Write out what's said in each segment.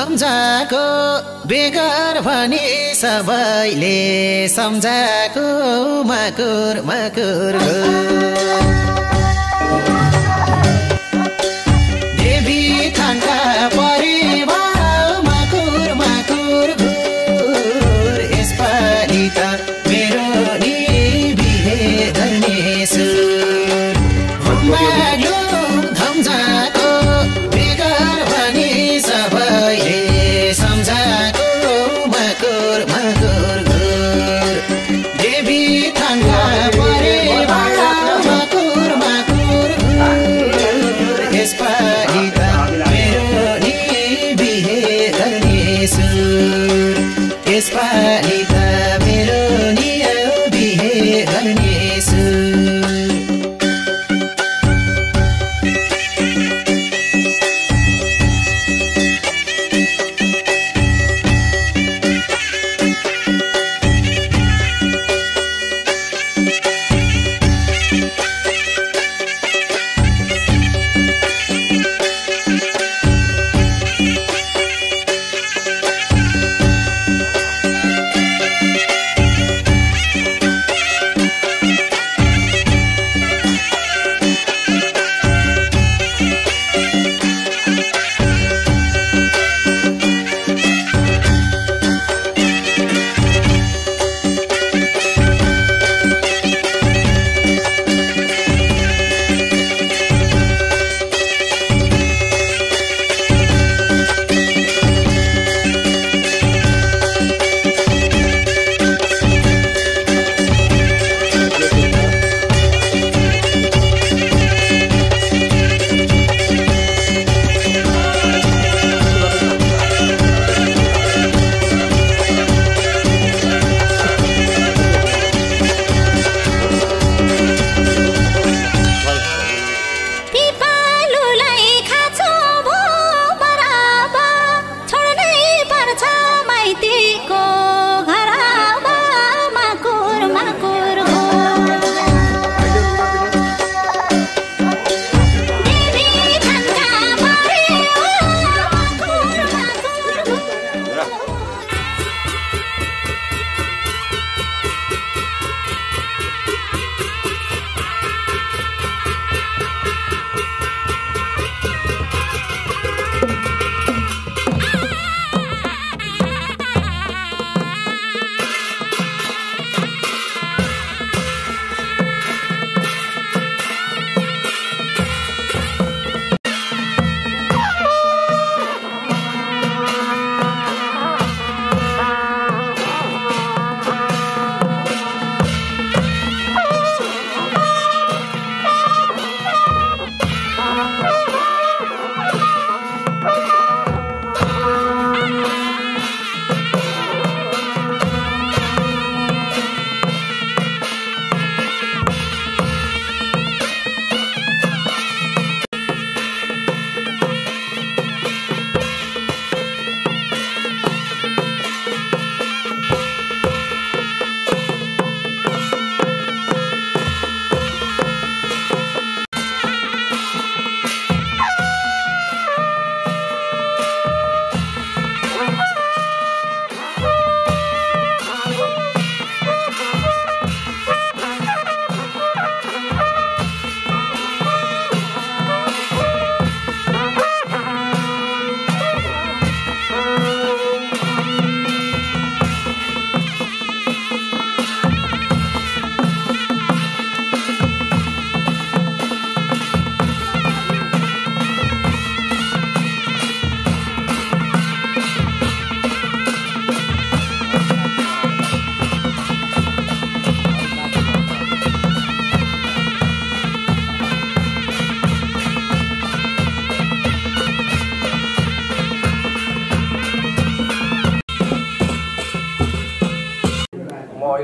सम्झाको बेगर भनी सबैले सम्झाको मकुर मकुर देवी थानका परिवार मकुर मकुर घुर यसपालि त मेरो नि बिहे गर्ने सुर माग्लुङ धम्झाको बेगर भनी सबैले सम्झाको मकुर मकुर घुर देवी थानका परिवार मकुर मकुर घुर यसपालि त मेरो नि बिहे गर्ने सुर यसपालि त मेरो नि बिहे गर्ने सुर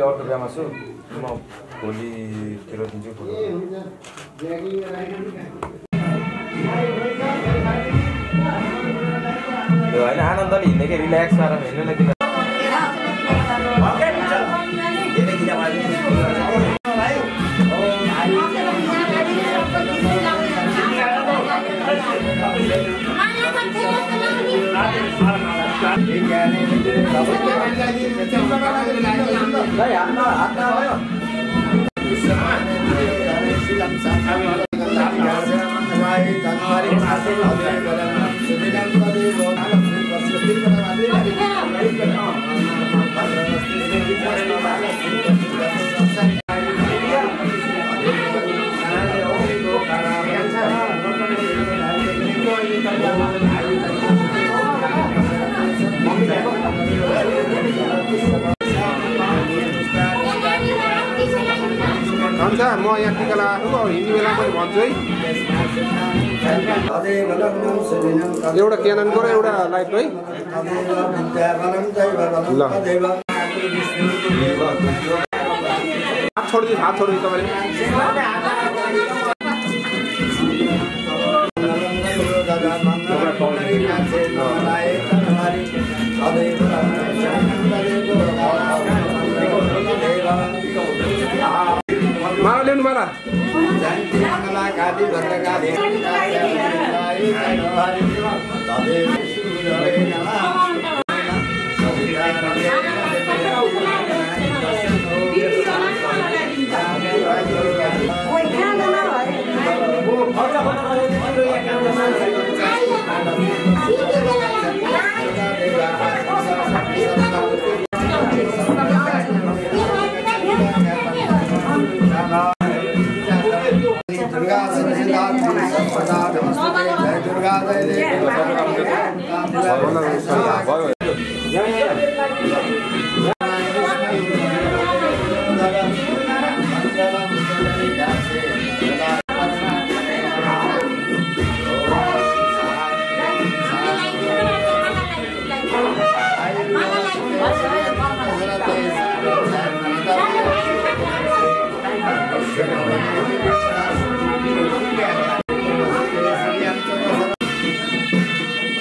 अर्को बिहामा छु म भोलितिर दिन्छु फोटो होइन आनन्दले हिँड्ने कि रिल्याक्स पारेर हिँड्नु न म यहाँ टिका लगाएको हिँड्ने बेला पनि भन्छु है एउटा क्याननको र एउटा लाइट है ल हात छोडिदिनु तपाईँले माला ल्याउनु माला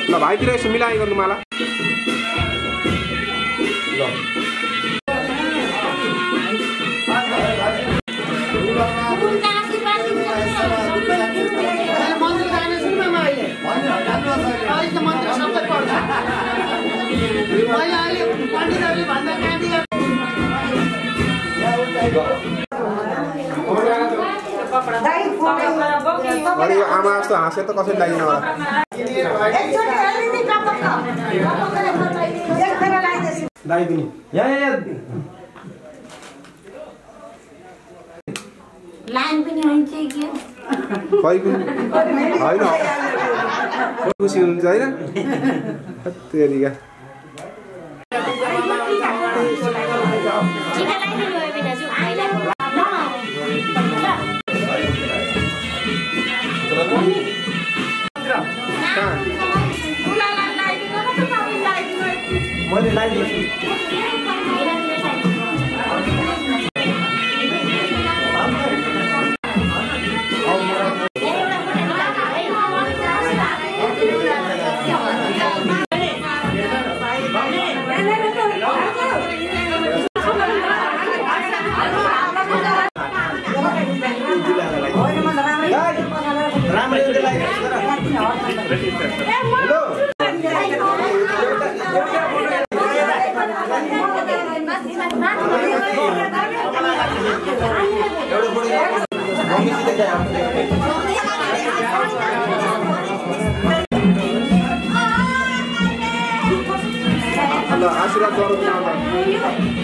ल भाइतिर यसो मिलाइ गर्नु माला अरे आमा जस्तो हाँसे त कसरी लाग्दैन होला लाइन पनि हुन्छ के होइन खुसी हुन्छ होइन तेरिका मैले लाइभ आशीर्वाद गरौँ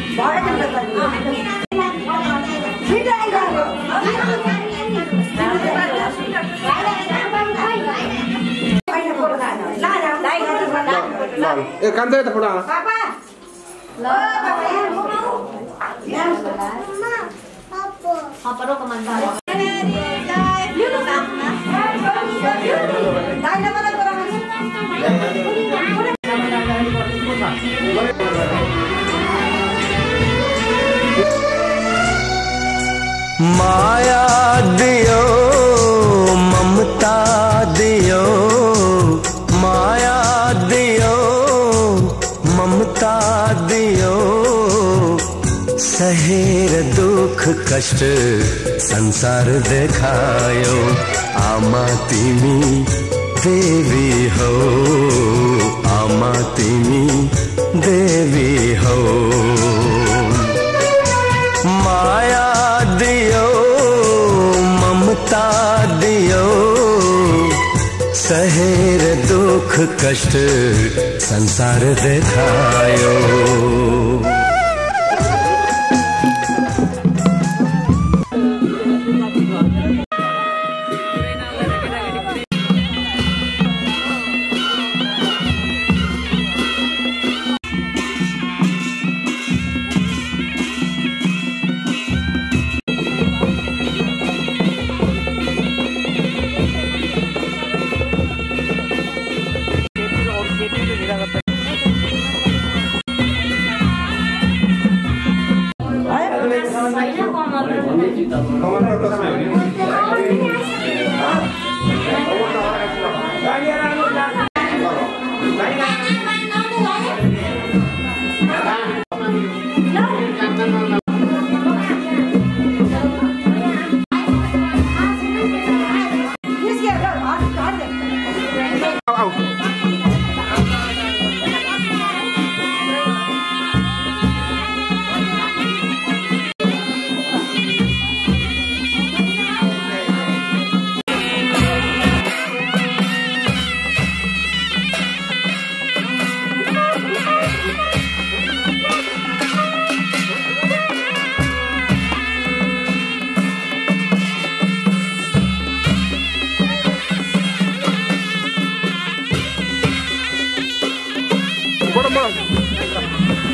ए कान्छ त फोटो माया दियो ममता दियो माया दियो ममता दियो सहेर दुख कष्ट संसार देखायो आमा तिमी देवी हो आमा तिमी देवी हो। माया दियो ममता दियो सहेर दुख कष्ट संसार देखायो।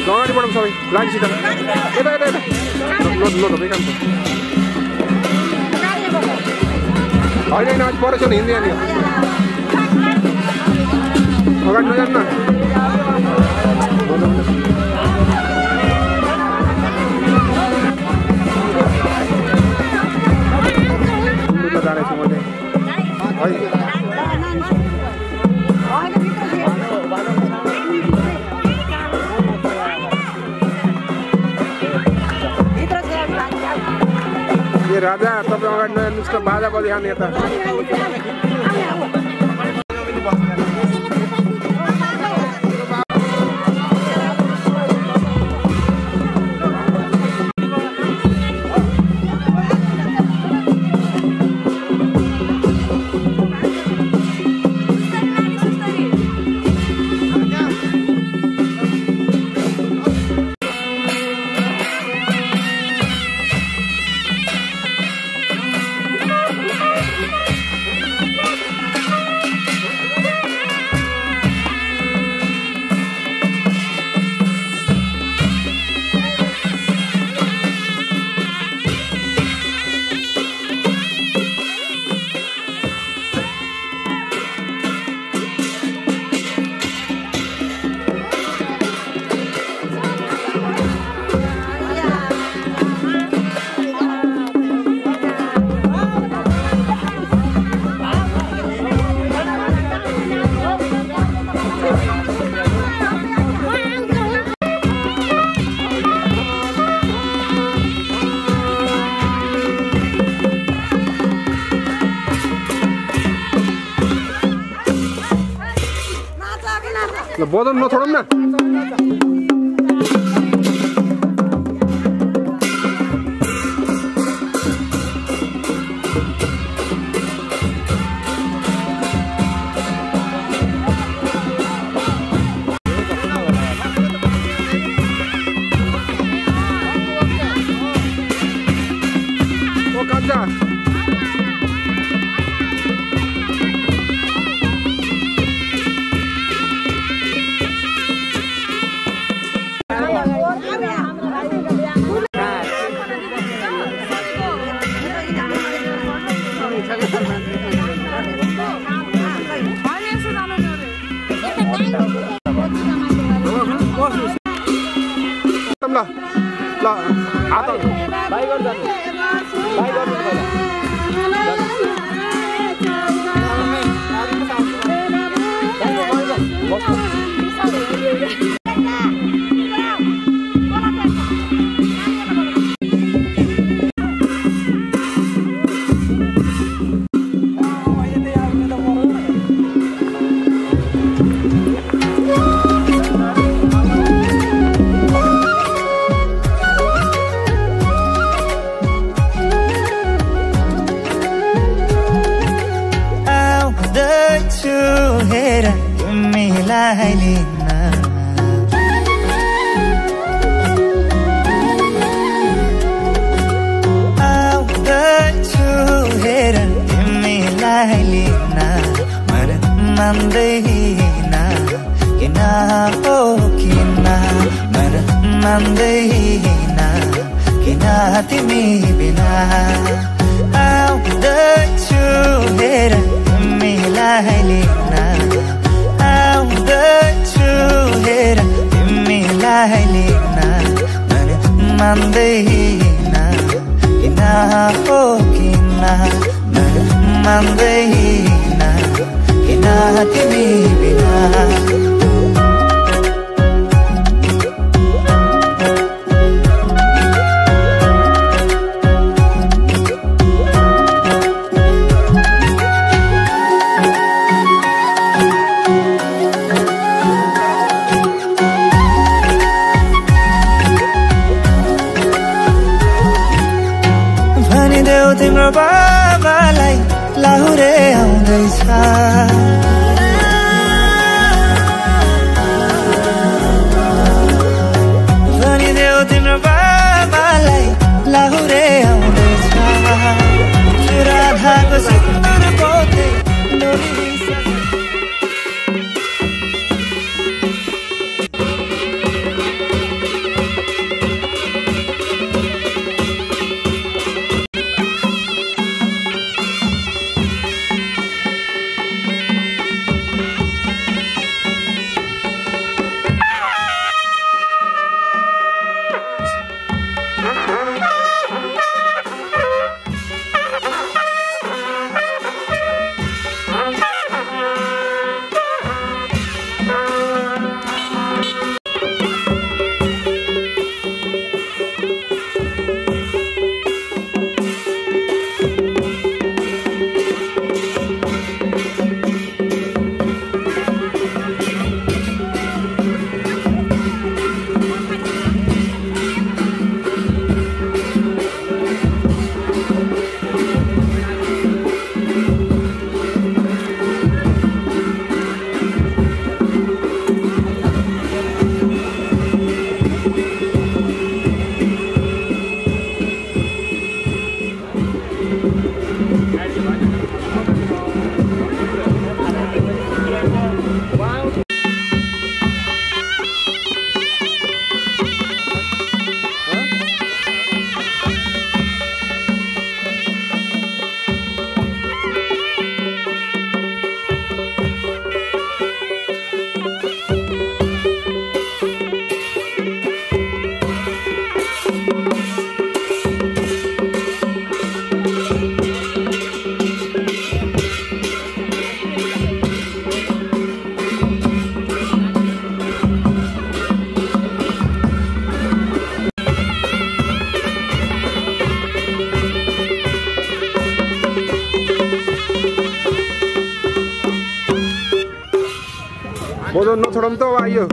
अगाडि बढौँ सबै लागिसित यता यता यता लो तपाईँ काम होइन आज परेछ नि हिँड्दै नि अगाडि नजान्न जाँदैछु मैले राजा तपाईँ अगाडि नजानुहोस् त बाजा बजाउने यता ल बजाउन नछोडौँ न ओ कान्छा ल हात बाइ गर्दा बाइ गर्नु हेर तिमीलाई लिन आउँदैछु हेर तिमीलाई लिन मन मान्दैन किन हो किन मन मान्दैन किन तिमी बिना आउँदैछु हेर तिमीलाई लिन आउँदैछु हेर तिमीलाई लिन मन मान्दैन किन हो किन मन मान्दैन किन तिमी बिना तिम्रो बाबालाई लाहुरे आउँदैछ भनिदेऊ तिम्रो बाबालाई लाहुरे आउँदैछ राधाको सिन्दुर पोते Bodoh no छोड़म तो आइयो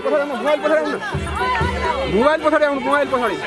मोबाइल पछाडि आउनु मोबाइल पछाडि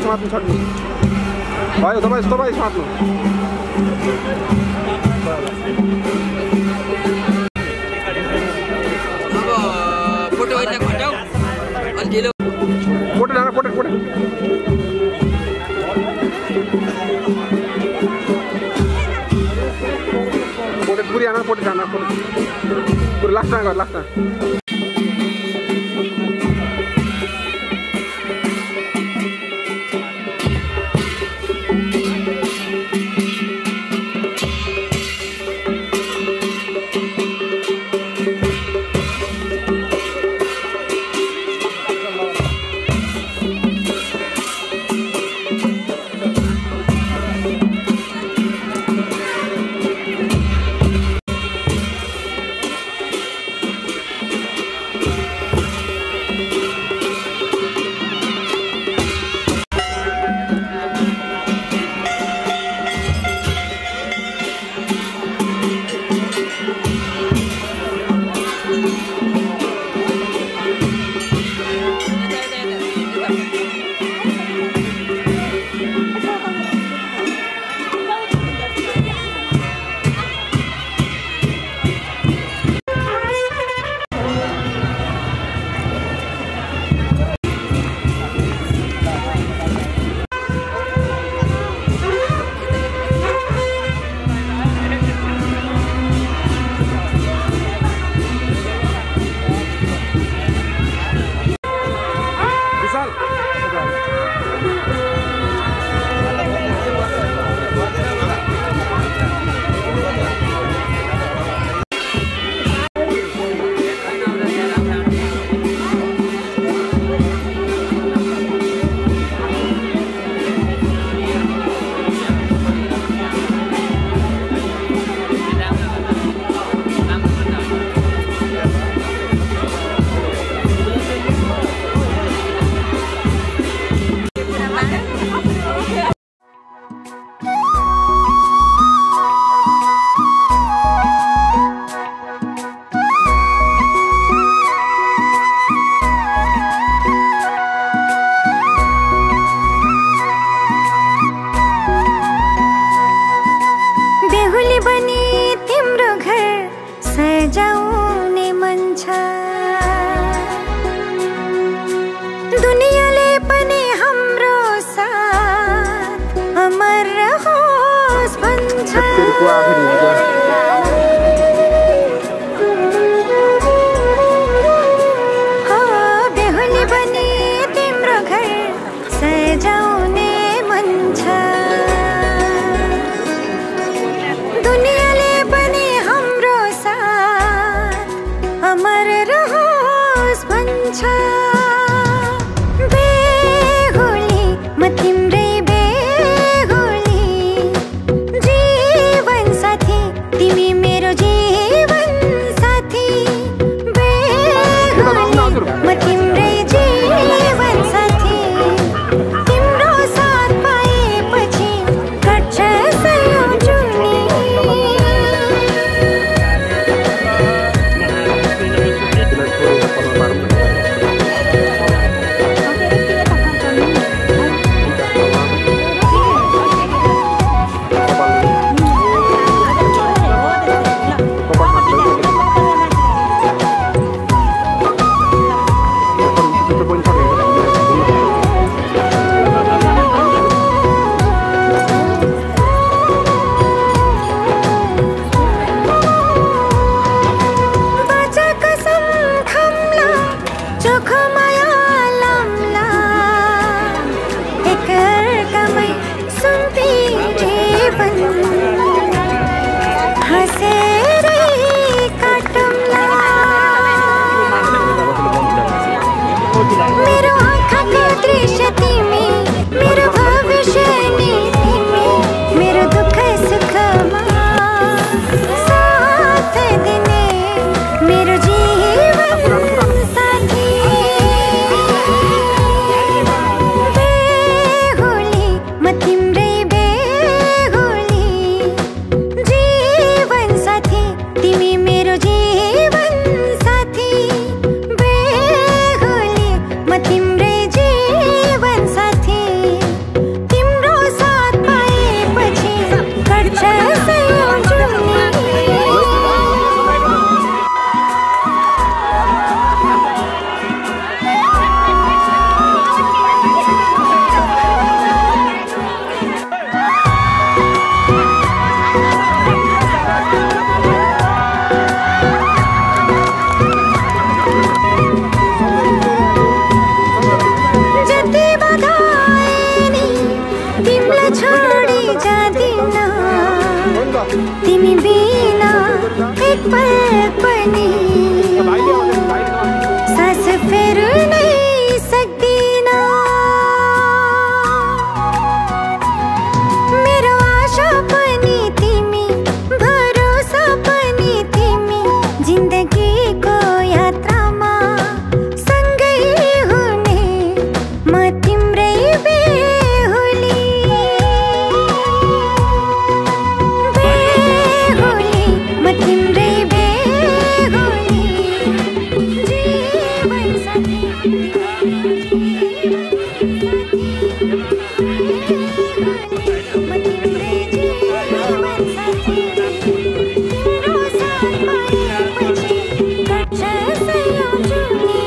समात्नु सक्नु भयो तपाईँ समात्नु फोटो खटाउ अनि ढिलो फोटो डाँडा फोटो पुरी आना फोटो डाँडा फोटो लास्टमा गर लास्टमा रहोस् भन्छ बेहुली बनी तिम्रो घर सजाउने मन छ दुनियाँले पनि हाम्रो साथ अमर रहोस् भन्छ बेहुली म तिम्रै बेहुली जीवन साथी तिमी मेरो जीवन साथी बेहुली म तिम्रै जीवन साथी तिम्रो साथ पाएपछि कट्छ सयौं जुनी मेरो आँखाको दृश्य तिमी मेरो भविष्य नि तिमी मेरो दुःख सुखमा साथ दिने मेरो जीवन साथी बेहुली म तिम्रै बेहुली जीवन साथी तिमी मेरो जीवन साथी बेहुली म तिम्रै जीवन साथी तिम्रो साथ पाएपछि कट्छ सयौं जुनी जति बधाई नि तिमीलाई छोडी जादिन तिमी बिना एक पल पनि सास फेर्नै सक्दिन मेरो आशा पनि तिमी भरोसा पनि तिमी जिन्दगीको यात्रामा सँगै हुने म तिम्रै बेहुली बेहुली म तिम्रै बेहुली जीवन साथी म तिम्रै जीवन साथी तिम्रो साथ पाएपछि कट्छ सयौं जुनी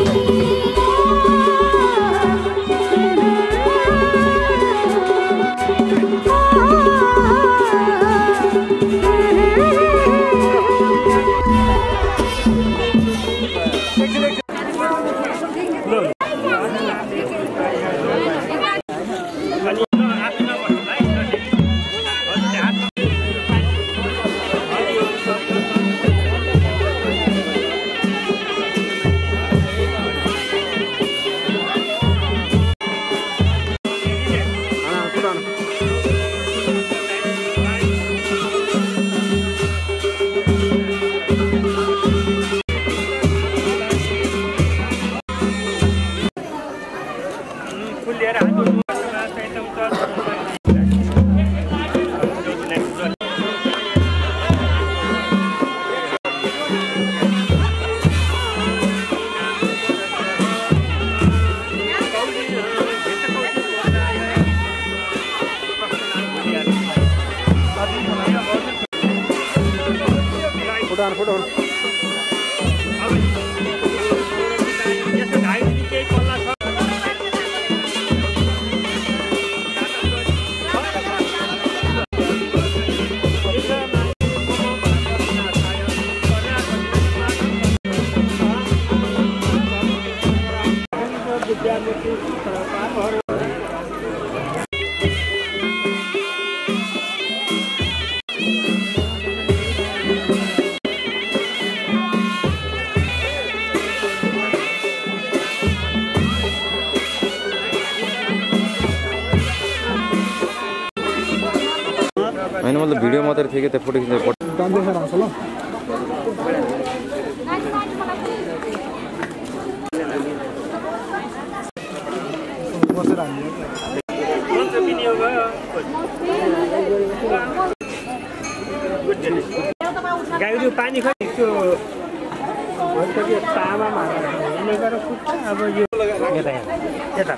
होइन मतलब भिडियो मात्रै थियो कि त्यो फोटो खिच्ने ट्रान्जेक्सन आउँछ ल बसेर हामी गाईको पानी खै त्यो तामा मारेर अब यो यता यता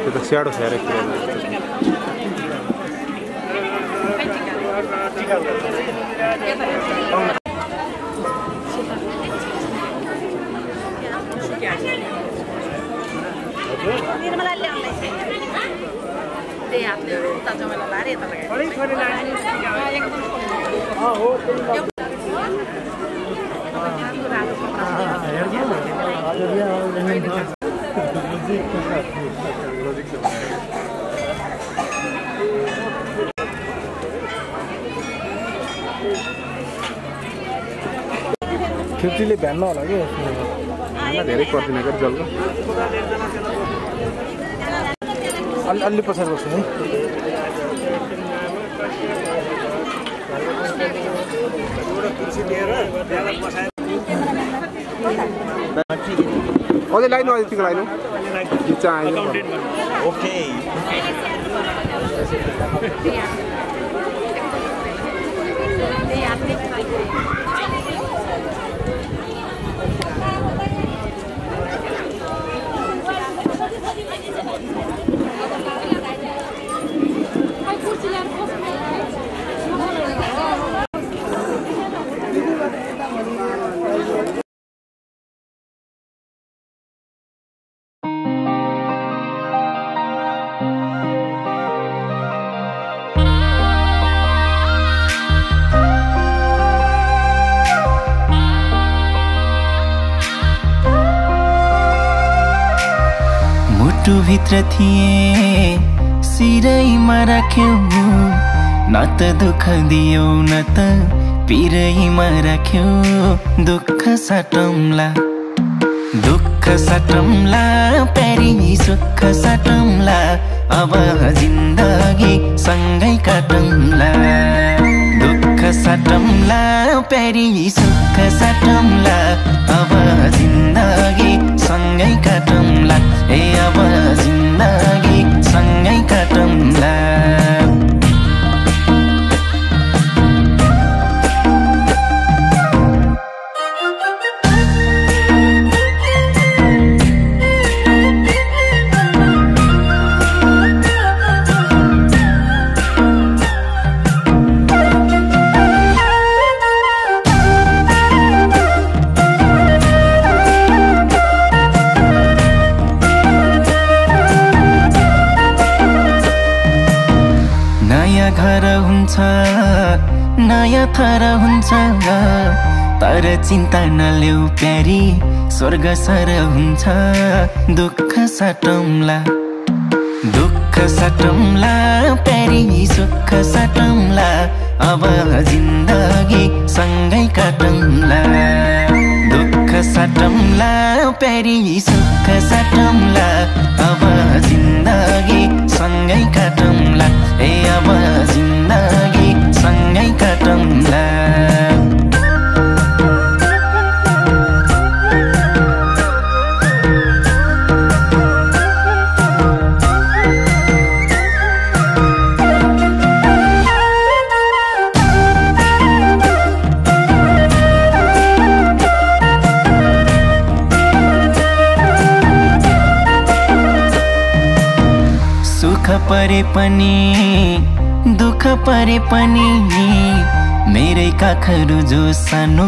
त्यो त स्याडो स्याहारे फिफ्टीले भ्यान्न होला कि धेरै पर्दैन क्या जलको अलि पछाडि बस्छु है अझै लाइन यतिको लाइन ओके भित्र थिए सिरैमा राख्यौ न त दुःख दियौ न त पिरैमा राख्यौ दुःख साटौँला प्यारी सुख साटौँला अब जिन्दगी सँगै काटौँला दुःख साटौँला प्यारी सुख साटौँला अब जिन्दगी सँगै काटौँला ए अब जिन्दगी सँगै काटौँला घर हुन्छ नयाँ थर हुन्छ तर चिन्ता नलेऊ प्यारी स्वर्ग सर हुन्छ दुःख साटौँला प्यारी सुख साटौँला अब जिन्दगी सँगै काटौँला दुःख साटौँला प्यारी सुख साटौँला अब जिन्दगी सँगै काटौँला ए अब जिन्दगी सँगै काटौँला परे पनि दुःख परे पनि मेरै काखहरू जो सानो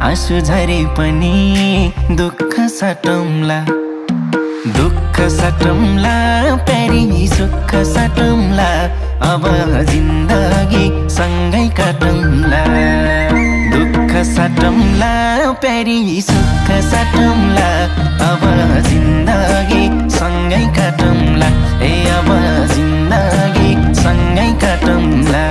आँसु झरे पनि दुःख साटौँला प्यारी सुख साटौँला अब जिन्दगी सँगै काटौँला दुःख साटौँला प्यारी सुख साटौँला अब जिन्दगी सँगै काटौँला ए अब जिन्दगी सँगै काटौँला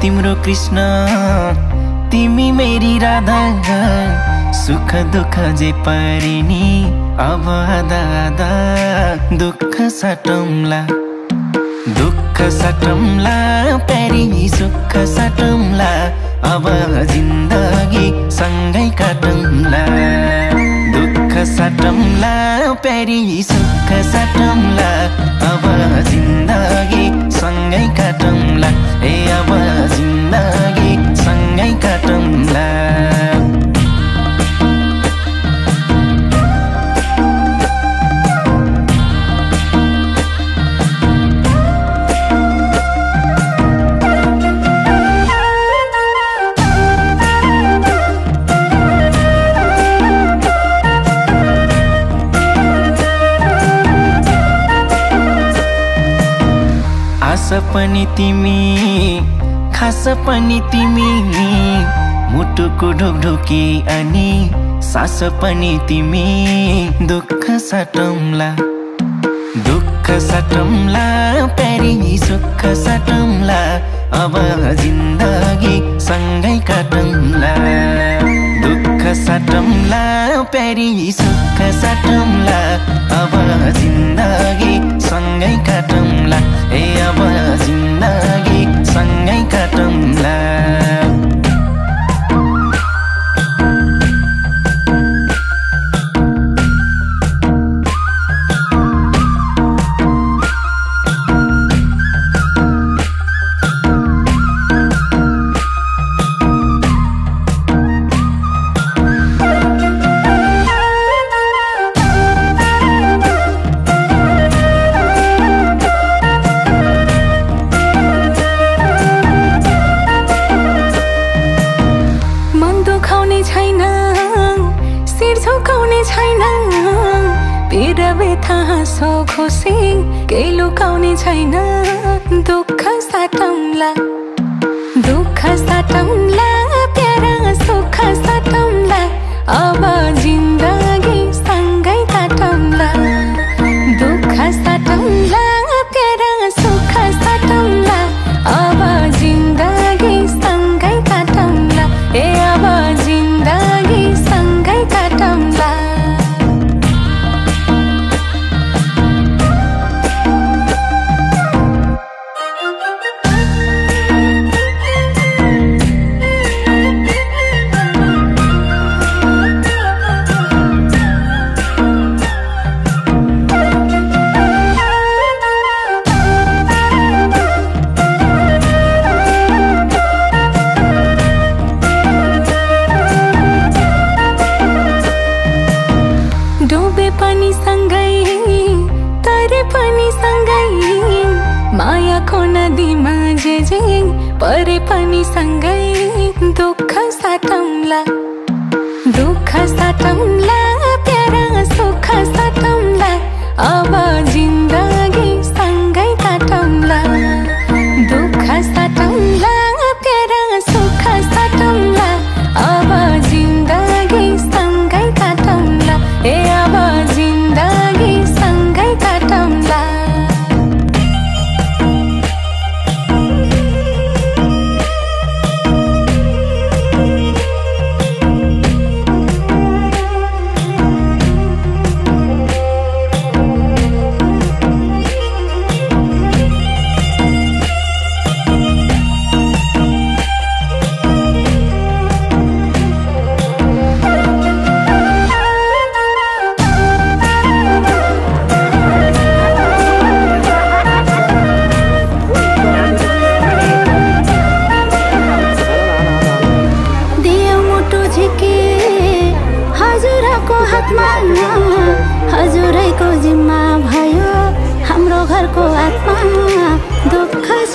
तिम्रो कृष्ण तिमी मेरी राधा सुख दुःख जे परे नि अब आधा आधा दुःख साटौँला प्यारी सुख साटौँला अब जिन्दगी सँगै काटौँला दुःख साटौँला प्यारी सुख साटौँला अब जिन्दगी सँगै काटौँला ए अब जिन्दगी सँगै काटौँला आस पनि तिमी खास पनि तिमी मुटुको ढोकढोकी अनि सास पनि तिमी दुःख साटौँला प्यारी सुख साटौँला अब जिन्दगी सँगै काटौँला दुःख साटौँला प्यारी सुख साटौँला अब जिन्दगी सँगै काटौँला ए अब जिन्दगी सँगै काटौँला खुसी केही लुकाउने छैन दुःख साटौँला प्यारा सुख साटौँला अब जिन्दगी सँगै काटौँला दुःख साटौँला प्यारा सुख साटौँला अब जिन्दगी सँगै काटौँला ए अब जिन्दगी सँगै काटौँला परे पनि सँगै दुःख साटौँला प्यारा सुख साटौँला अब जिन्दगी सँगै काटौँला दुःख साटौँला प्यारा सुख साटौँला अब जिन्दगी सँगै काटौँला ए अब जिन्दगी सँगै काटौँला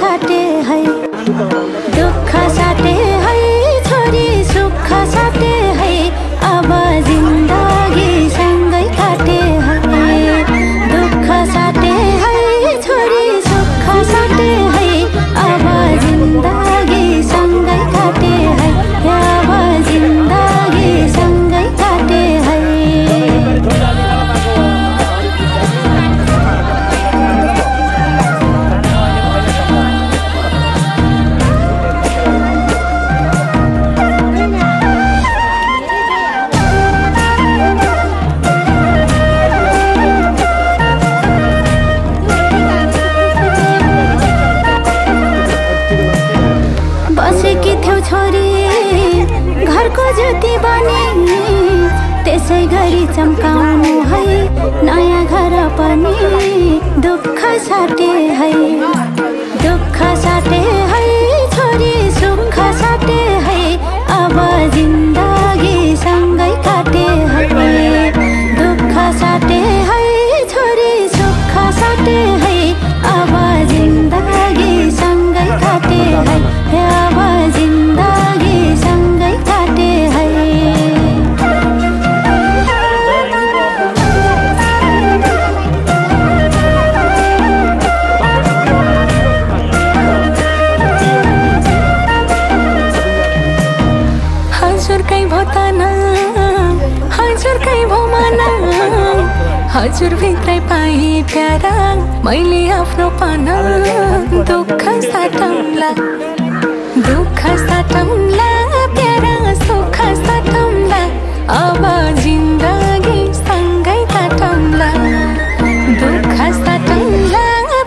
साटे है दुःख साटे है छोरी सुख साटे है अब जिन्दगी सँगै काटे है दुःख साटे है छोरी सुख साटे है अब जिन्दगी सँगै काटे है अब जिन्दगी सँगै काटे है बसेकी थियौ छोरी घरको ज्योति बनी त्यसै गरी चम्काउनु है नयाँ घर पनि दुःख साटे है दुःख साटे है छोरी सुख साटे है अब जिन्दगी सँगै काटे है दुःख साटे है छोरी सुख साटे है अब जिन्दगी सँगै काटे है अब जिन्दगी सँगै काटे है हजुरकै भो तना हजुरकै भो मना हजुर भित्रै पाएँ प्यारा मैले आफ्नो पाना दुःख साटौँला प्यारा सुख साटौँला अब जिन्दगी सँगै काटौँला दुःख साटौँला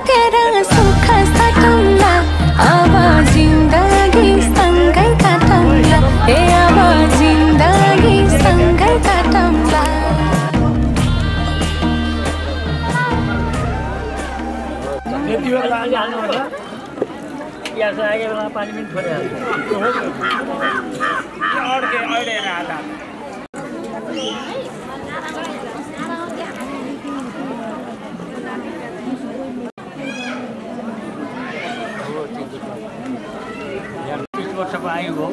प्यारा सुख साटौँला अब जिन्दगी सँगै काटौँला ए अब जिन्दगी सँगै काटौँला वर्षको आयु हो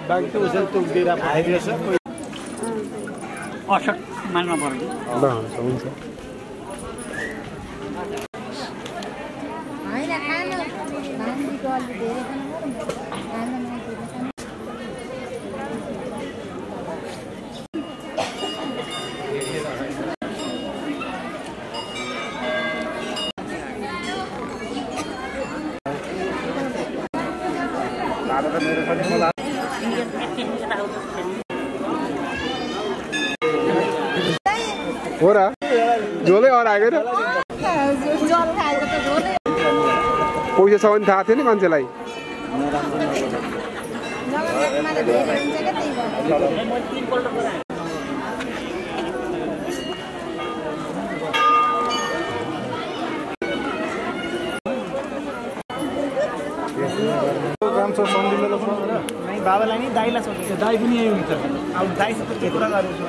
बाँकी त उसेल तुक्दिएर आइदिएछ असट मान्न पर्ने हुन्छ हो र झोलै हराएको र पैसा छ भने थाहा थिएन मान्छेलाई बाबालाई नि दाइलाई सोध्छु दाइ पनि यही हुन्छ अब दाइसँग के कुरा गर्छु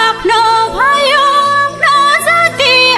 आफ्नो भयो न जति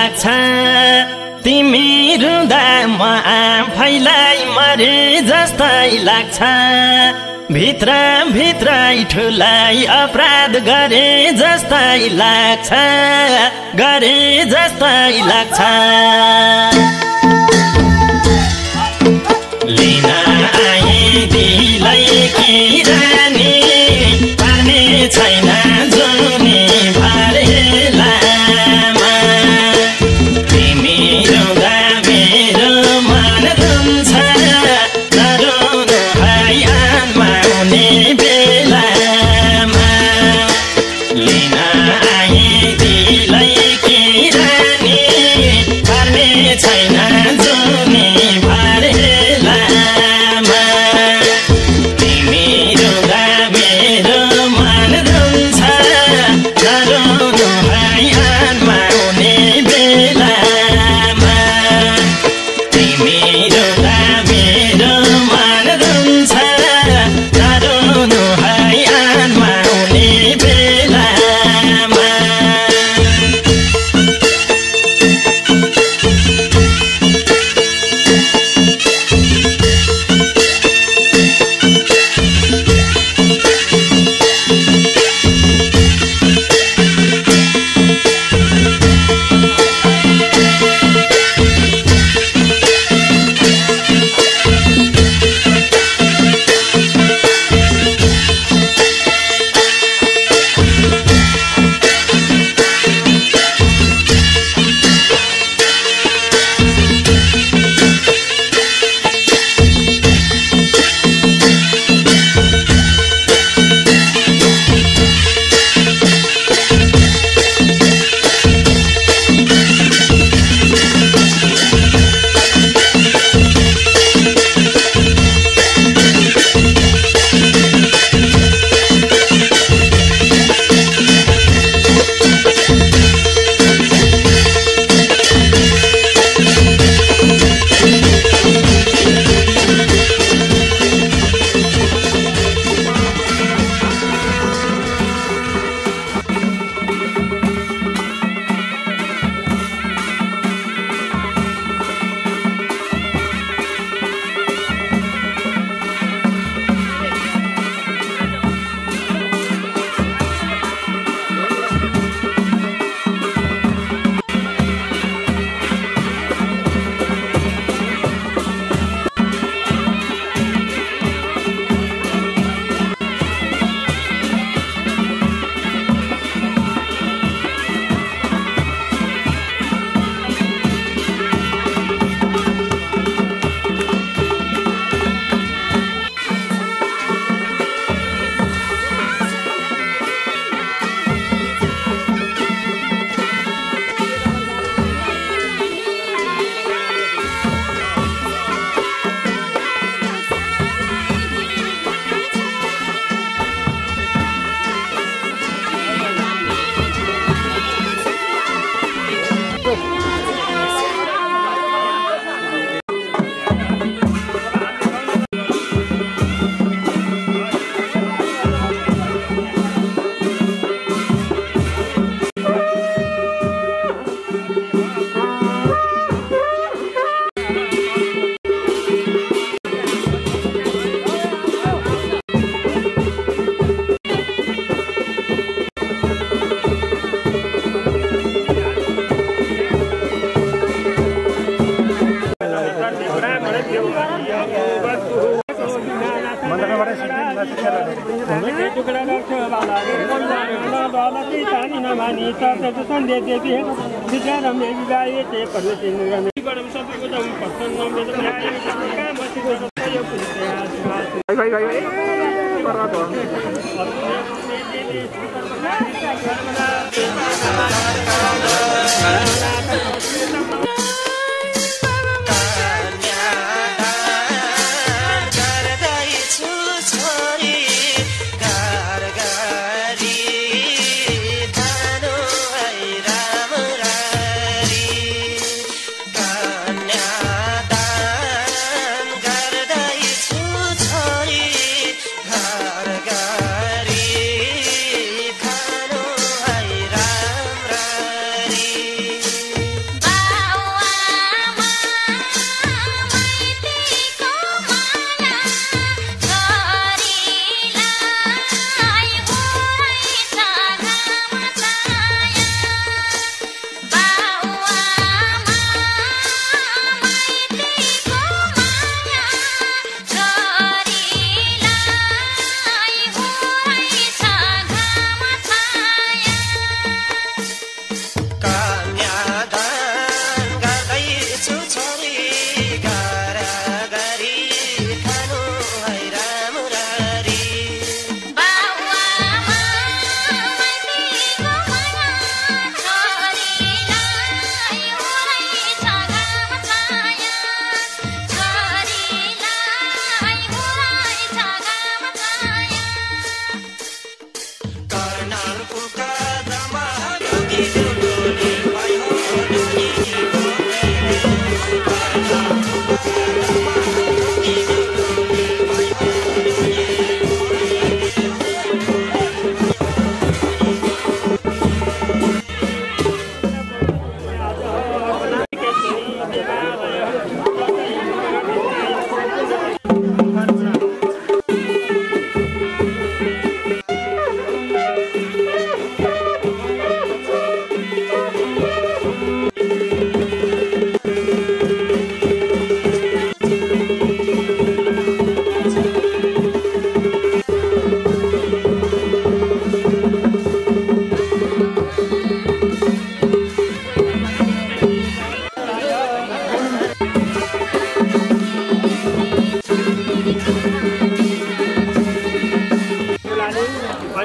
लाग्छ तिमी रुँदा म आफैलाई मरे जस्तै लाग्छ भित्र भित्रै ठुलाई अपराध गरे जस्तै लाग्छ लाग्छ लिन आए दिलै कि रानी पार्ने छैन जुनी भरेलामा तिमी रुँदा मेरो मन रुन्छ नरुनु आयानमा हुने बेलामा लिन आए दिलै कि रानी पार्ने छैन जुनी भरेलामा तिमी रुँदा मेरो मन रुन्छ नरुनु आयानमा हुने बेलामा तिमी रुँदा मेरो मन रुन्छ नरुनु आयानमा हुने बेलामा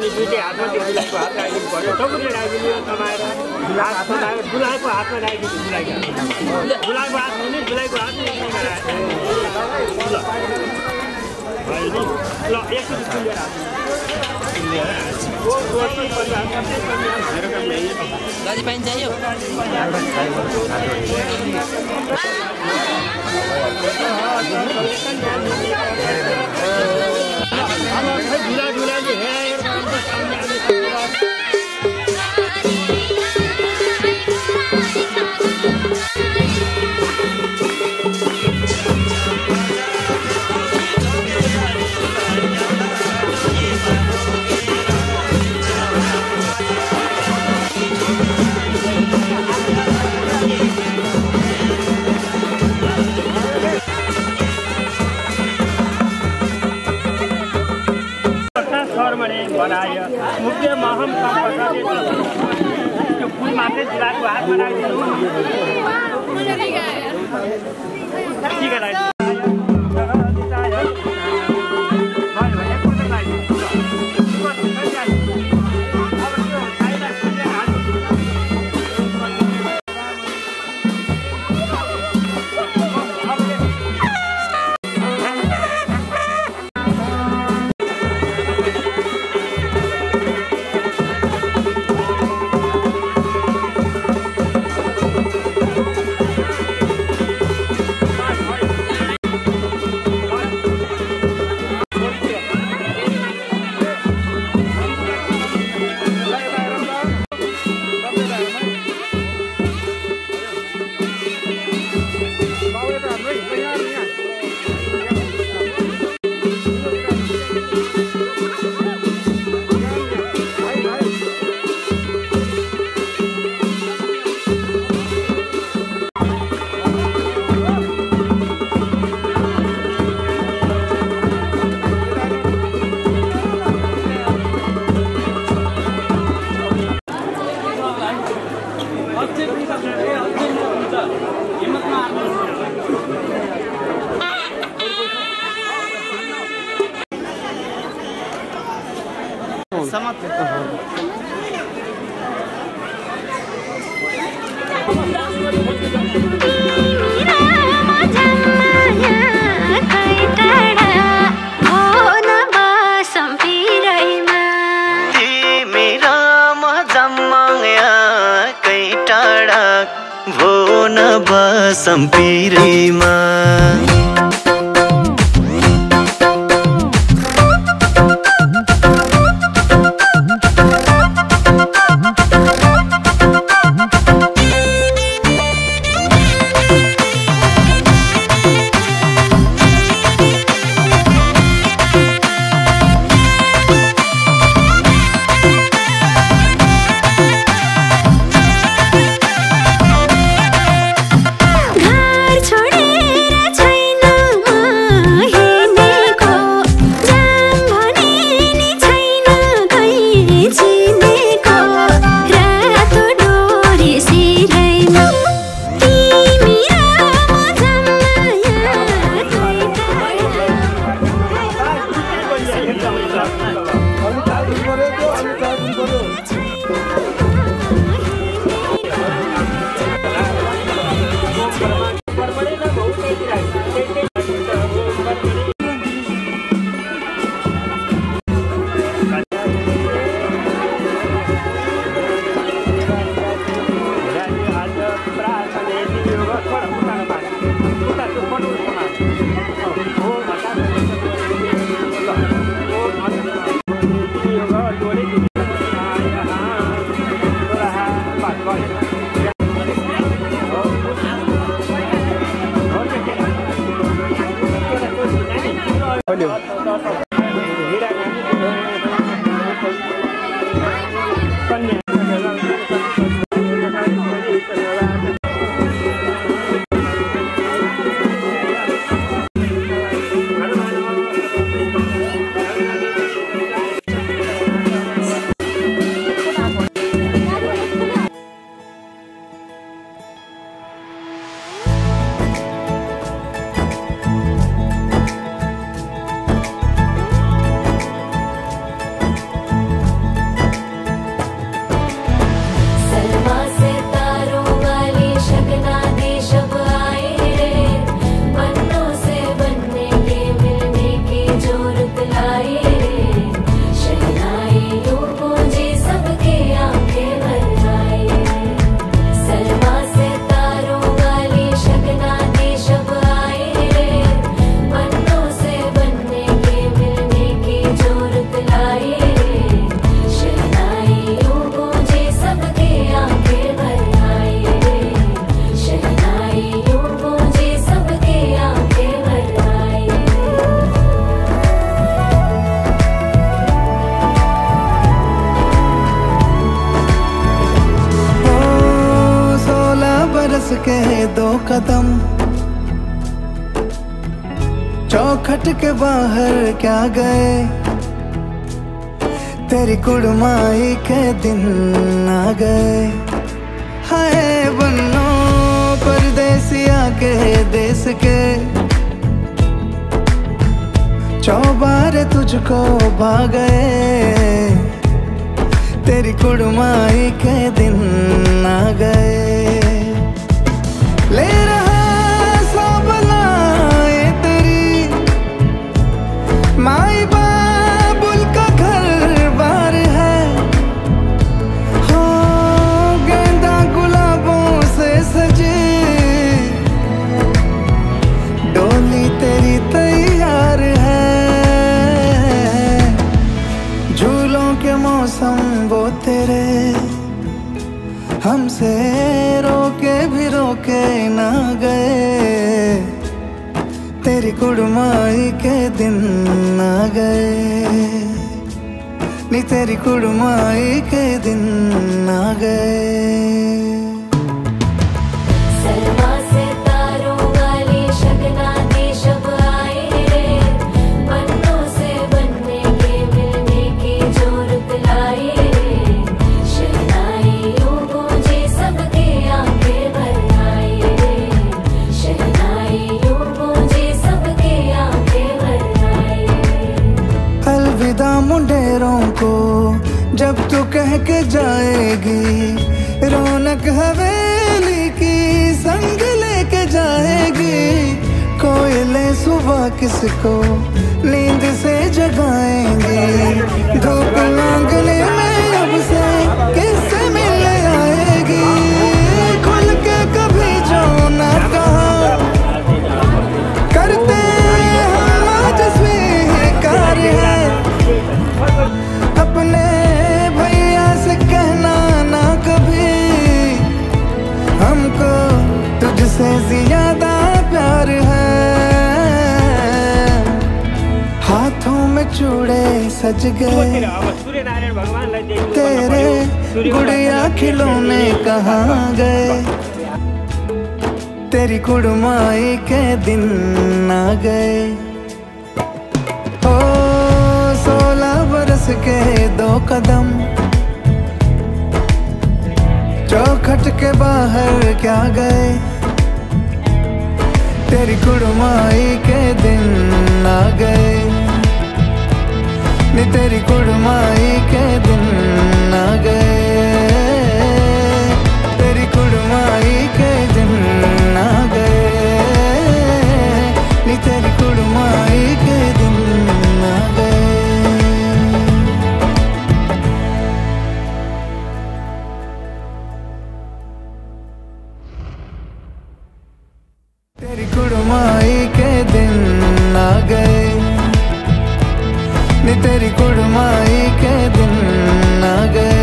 अनि दुईटै हातमा त्यो दुलाईको हात राखिदिनु पर्यो चौकुले राखिदिनु कमाएर हातमा राख्यो दुलाईको हातमा राखिदिनु दुलाईको हात हुने दुलाईको हात ल एकचोटि दाजु पानी चाहियो बनायो मुख्य महम त्यो फुल मात्रै दुलाईको हातमा राखिदिनु सम्पिरेमा चौखट के बाहर क्या गए, तेरी कुड़माई के दिन आ गए। हाय बन्नो परदेसिया के देश के, चौबारे तुझको भा गए, तेरी कुड़माई के दिन आ गए। ले रहा सब लाए तेरी माई बाबुल का घर बार है, हो गेंदा गुलाबों से सजी डोली तेरी तैयार है। झूलों के मौसम वो तेरे, हमसे रोके भी रोके ना गए, तेरी कुड़माई के दिन आ गए, नी तेरी कुड़माई के दिन आ गए। मुंडेरों को जब तू कह के जाएगी, रौनक हवेली की संग लेके जाएगी। कोयले सुबह किसको नींद से जगाएंगे, धूप आंगने में अब से किससे मिलने आएगी। खुल के कभी जो ना कहा करते हम आज स्वीकार है, अपने भैया से कहना ना कभी, हमको तुझसे ज्यादा प्यार है। हाथों में चूड़े सज गए, तेरे गुड़िया खिलौने कहाँ गए, तेरी कुड़माई के दिन आ गए। 16 बरस के 2 कदम, चौखट के बाहर क्या गए, तेरी कुड़माई के दिन आ गए, नी तेरी कुड़माई के दिन आ गए, तेरी कुड़माई के दिन आ गए, नी तेरी कुड़माई के दिन आ गए। तेरी कुड़माई के दिन आ गए, नी तेरी कुड़माई के दिन आ गए।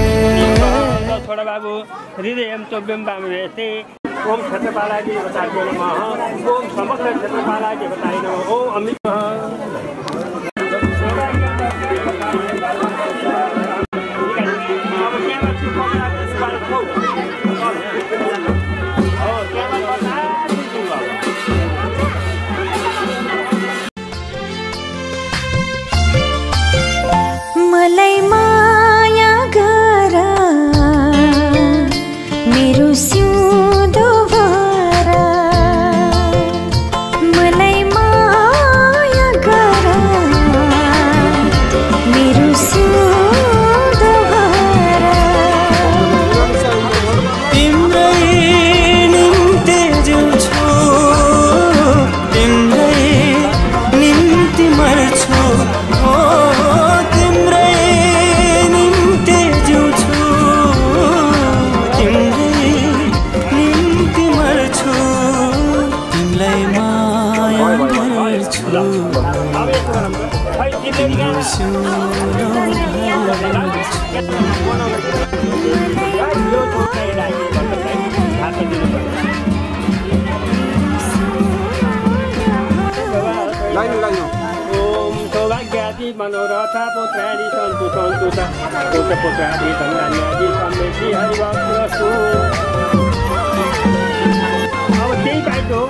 थोड़ा बाबू हृदय चोब्यम वेस्ते ओम क्षेत्रपालाजी बताइए नमः, ओम समग्र क्षेत्रपालाजी बताइए नमः, ओम अमित मलाई माया गर मेरो सिउँदो भर, मलाई माया गर मेरो सिउँदो भर, तिम्रै निम्ति जिउँछु, तिम्रै निम्ति मर्छु, ओम सौभाग्यादि मनोरथ पुत्रादि सन्तु सन्तु पुत्र पुत्रादि धन्यादि समृद्धि हरिभक्तस्तु। अब त्यही पाइतो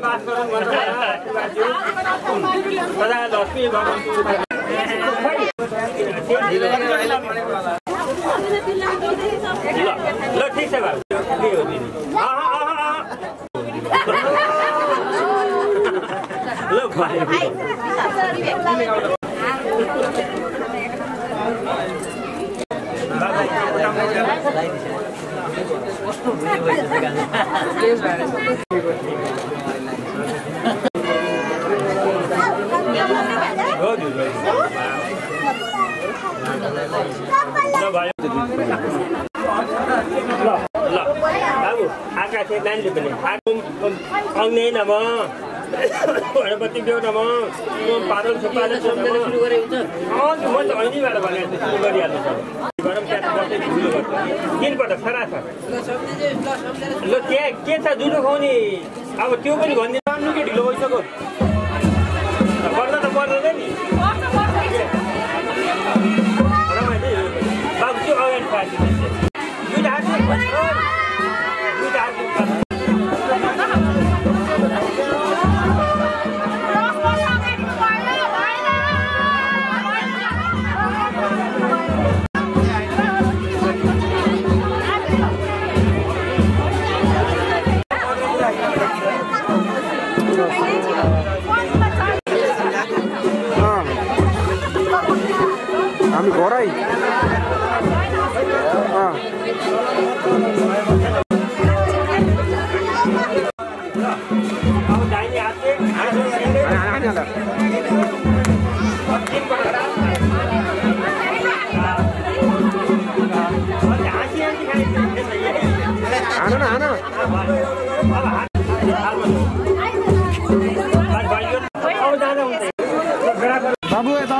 बात गरौँ भनेर सदा लक्ष्मी भगवानको ल ठीक छ बाबु के हो नि ल भाइ बाबु आकाशे नानीले पनि आउने नम गणपति देऊ नम पारल सुपाले सुरु गरे हुन्छ म त ऐनीबाट भने सुरु गरिहाल्नु छ गरम त्यहाँ बस्दै ठुलो गर्छ किनबाट खरा छ ल त्यहाँ के छ जुठो खुवाउने अब त्यो पनि भनिदिनु निकै ढिलो भइसक्यो पर्दा त पर्दैन नि बाबु त्यो अगाडि पारिदिनु दुईटा हात हामी घरै बाबु यता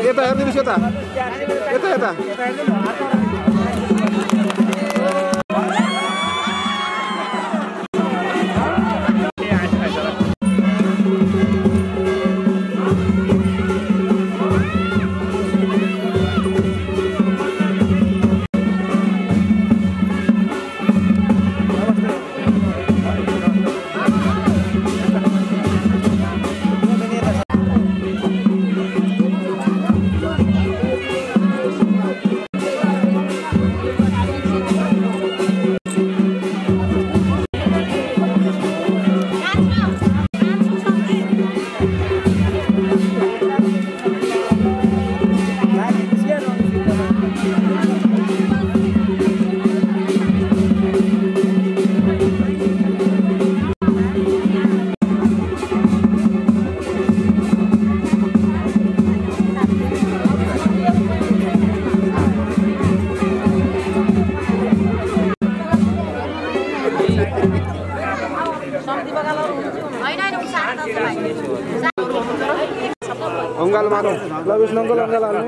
यता हेर्दिनुहोस् यता यता यता अंगाल मारो लविस नंगल अंगाल आलो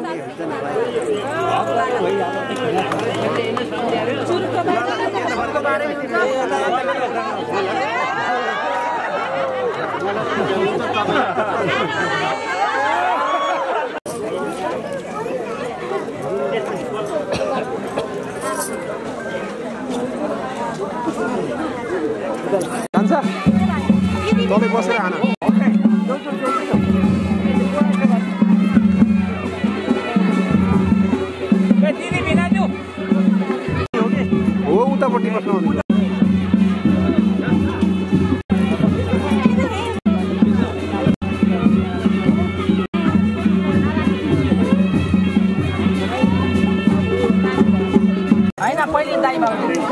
कान्छा तपाईं बसेर आना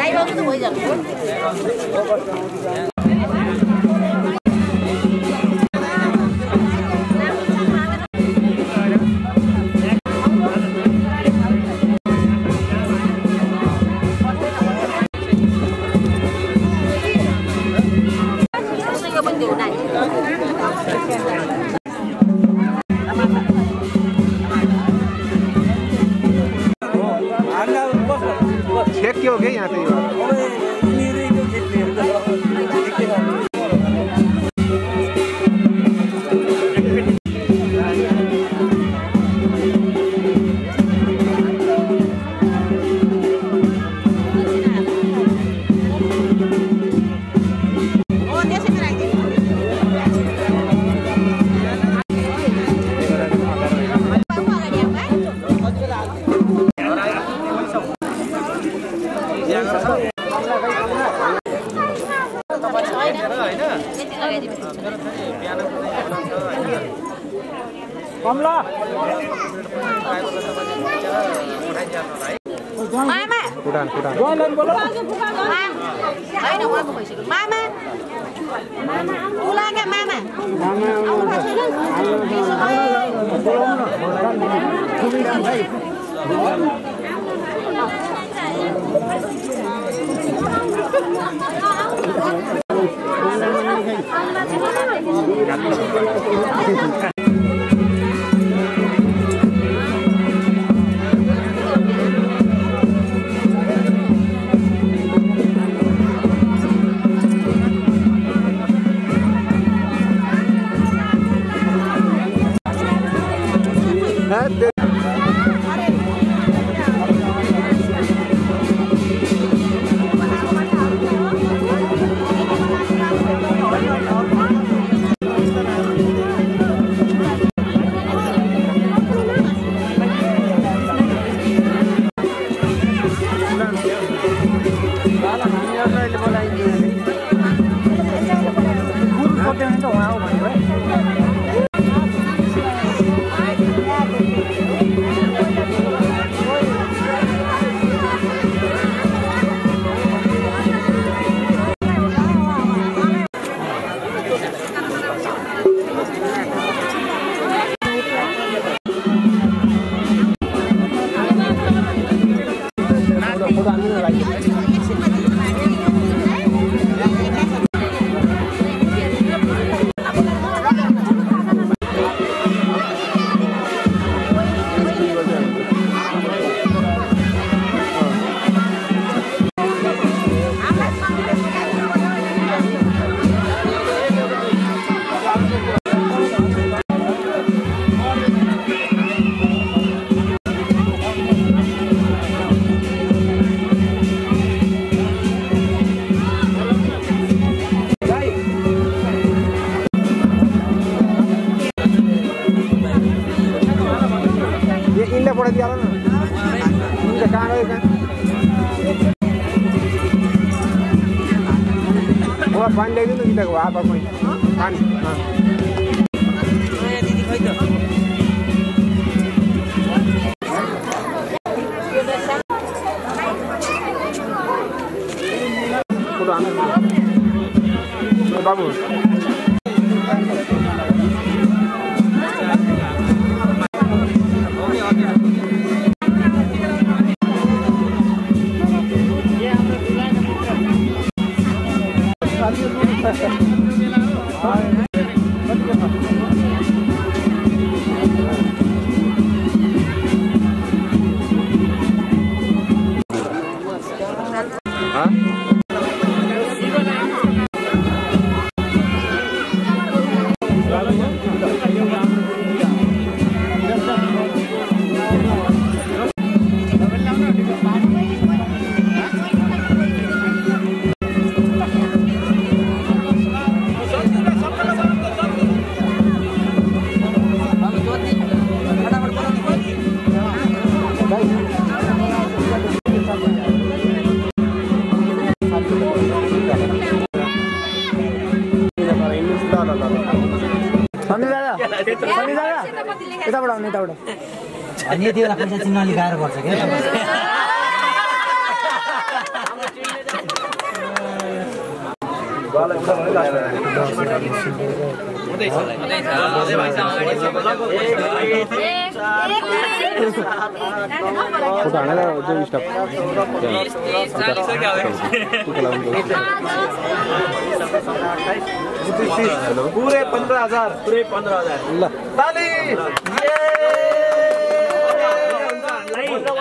आइरहेको त भइजान्छ छेक के हो गया यहाँ पे कमला मामा कुडान गोलन बोलो हैन उहाँको भइसक्यो मामा तुलाका मामा पानी ल्याइदिनु नि त हात पानी दिदी खै त बाबू अनि यति बेला पैसा चिन्ह अलिक गाह्रो पर्छ क्या फोटो हानेर जो स्टप पूरे 15,000 ल ताली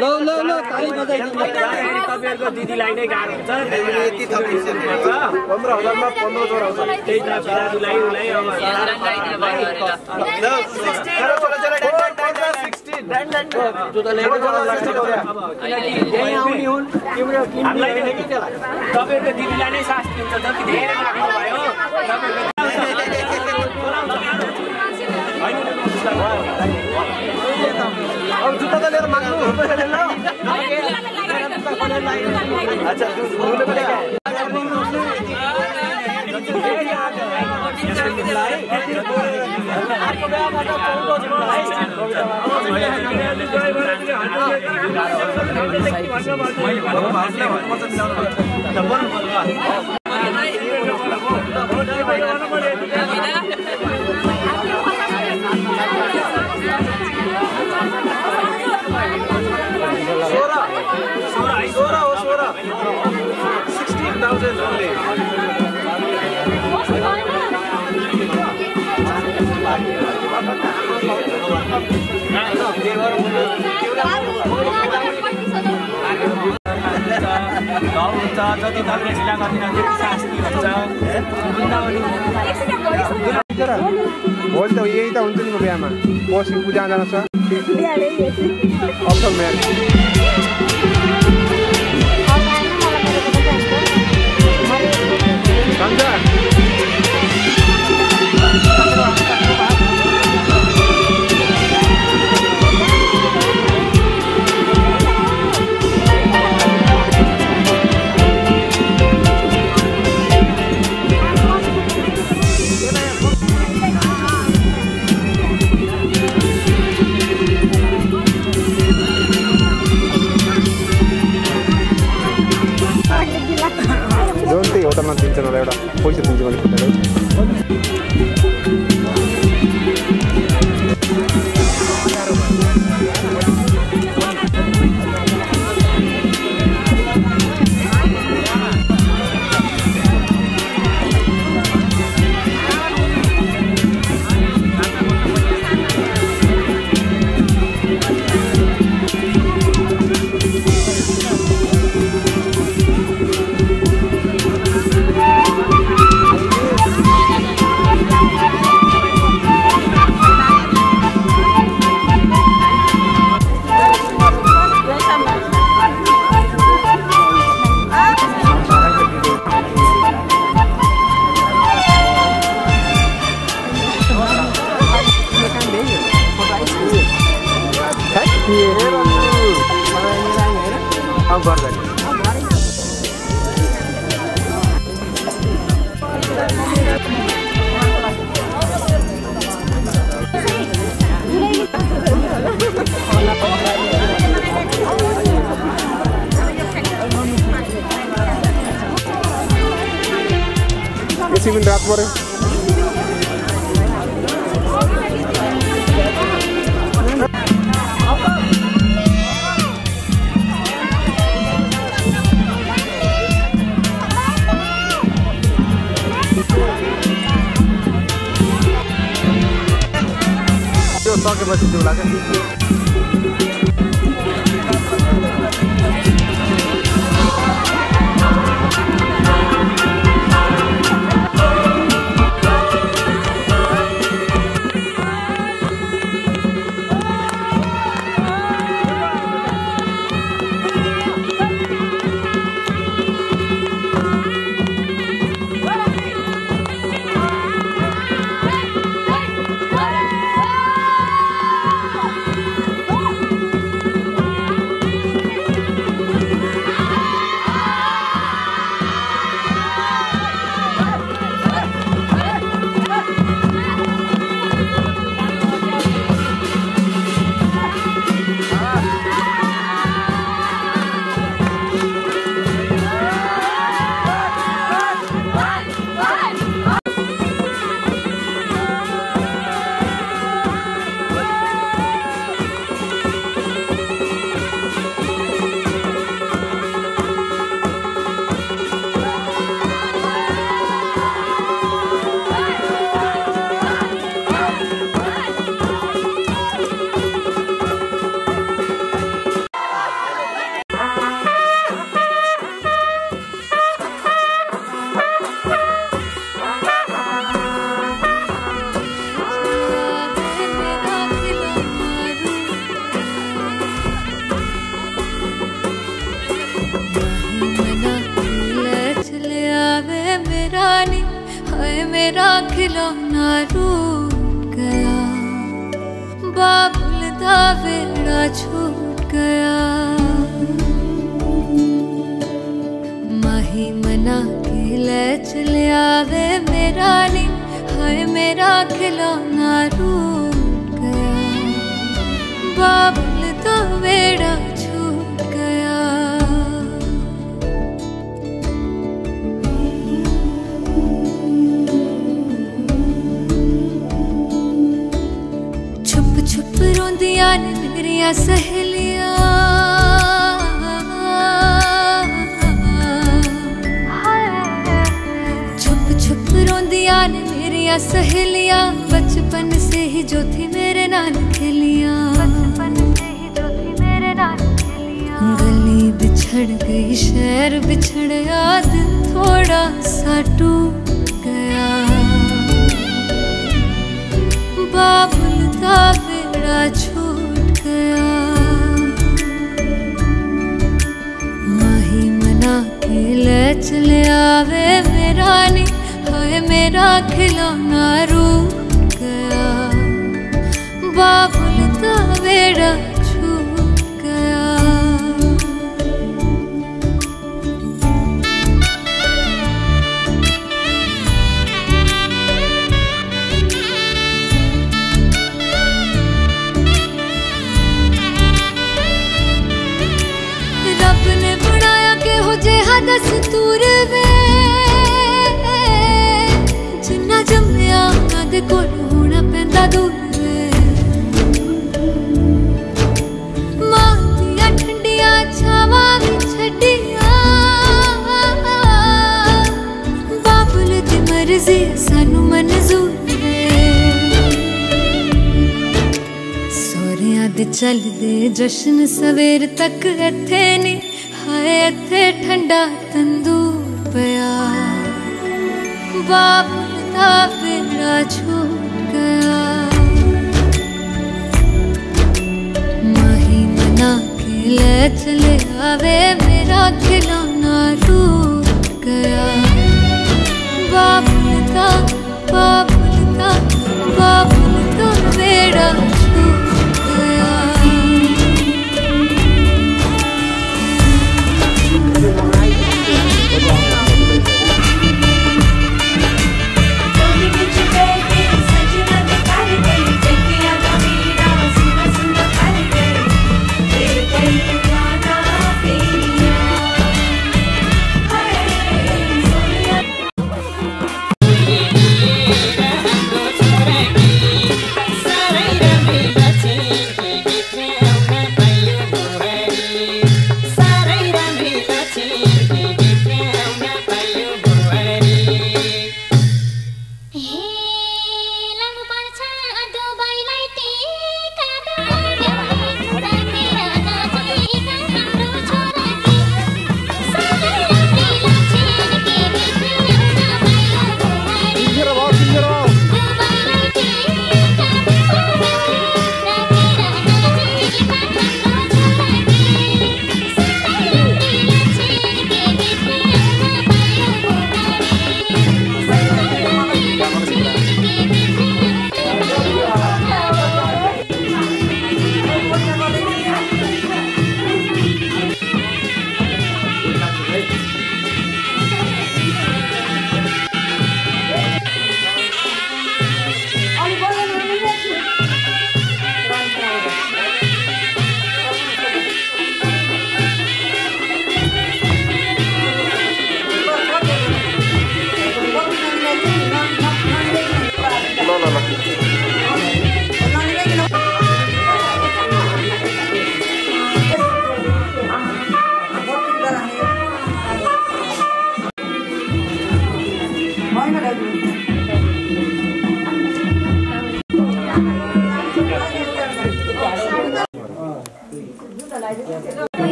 लो लो लो ताली बजाइदिनु तपाईहरुको दिदीलाई नै गाह्रो हुन्छ यति थपिसक्यो 15,000 मा 15 जोर आउँछ त्यही त बिराजुलाई उलाई अब जुत्ता ल्याएको यही आउने हुन् तिम्रो हामीलाई देखे कि त्यसलाई तपाईहरुको दिदीलाई नै शास्ति हुन्छ जति धेरै लाग्नु भयो अब जुत्ता त लिएर माग्नु अच्छा जति तपाईले ढिला गर्दिन त्यति शास्ति हुन्छ भोलि त यही त हुन्छ नि बिहामा पछि पूजा जान छ असल म्यारेज होटलमा दिन्छ मलाई एउटा पैसा दिन्छ भने इसी दिन रात भर जो सकेपछि त्यो लाग्छ खिलौना रूठ गया, बाबुल दा वेड़ा छूट गया। माही मना के ले चलिया वे मेरा नी, हाय मेरा खिलौना रूठ गया, बाबुल दा वेड़ा छूट गया। छुप रोंदियां ने मेरिया सहेलियां, छुप रोंदियां ने मेरिया सहेलियां, बचपन से ही जो थी मेरे नाल खेलियां, गली बिछड़ गई शहर बिछड़ गया, दिल थोड़ा सा टूट गया, बाबुल दा वेड़ा छूट गया। माही मना के ले चले आवे मेरा नी, हाय मेरा खिलौना रूठ गया, बाबुल दा वेड़ा छूट गया। रब ने बनाया के हो जेहा दस्तूर वे, जिन्ना जम्मिया उन्हां दे कोल होना पैंदा दूर वे। मां दियां ठंडियां छावां भी छड्डियां, बाबुल दी मर्जी सानू मंजूर वे। सोहरियां दे चलदे जश्न सवेर तक इत्थे नी, हाय इत्थे ठंडा तंदूर पिया, बाबुल दा वेड़ा छूट गया। माही मना के ले चले आवे मेरा खिलौना रूठ गया, बाबुल दा वेड़ा छूट गया।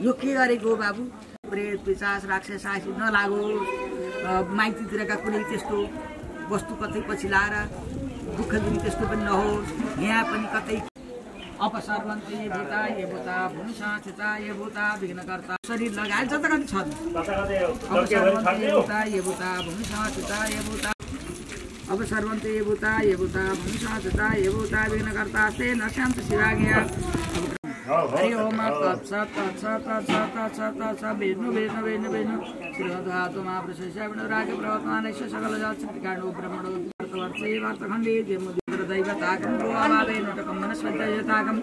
यो के गरेको बाबु प्रेत पिशाच राक्षस आसी नलागोस् माइतीतिरका कुनै त्यस्तो वस्तु कतै पछि लाएर दुःख दिने त्यस्तो पनि नहोस् यहाँ पनि कतै अपसर्वन्ति भूताय भूता भूमिशाचिताय भूता विघ्नकर्ता शरीर लगाइन्छ त कति छ अपसर्वन्ति भूताय भूता भूमिशाचिताय भूता अपसर्वन्ति भूताय भूता भूमिशाचिताय भूता विघ्नकर्ता ते नश्यन्ति शिवाज्ञा हरि ओम तत्सत् तत्सत् तत्सत् तत्सत् तत्सत् विष्णु विष्णु विष्णु विष्णु श्रीमद्धातु महाप्रशेषविष्णुराज प्रवर्तमानस्य सकलजातकाण्डो ब्रह्मणो वर्षे वार्तखण्डे दैवताकं गोवावे नटकं मनस्वद्ययताकं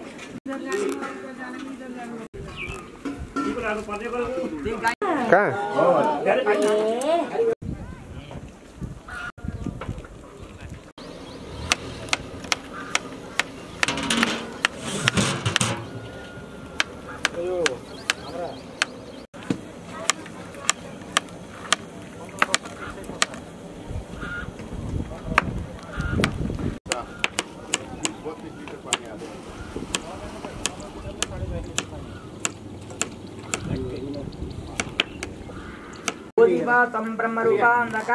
कहाँ तम ब्रह्म रूपांधका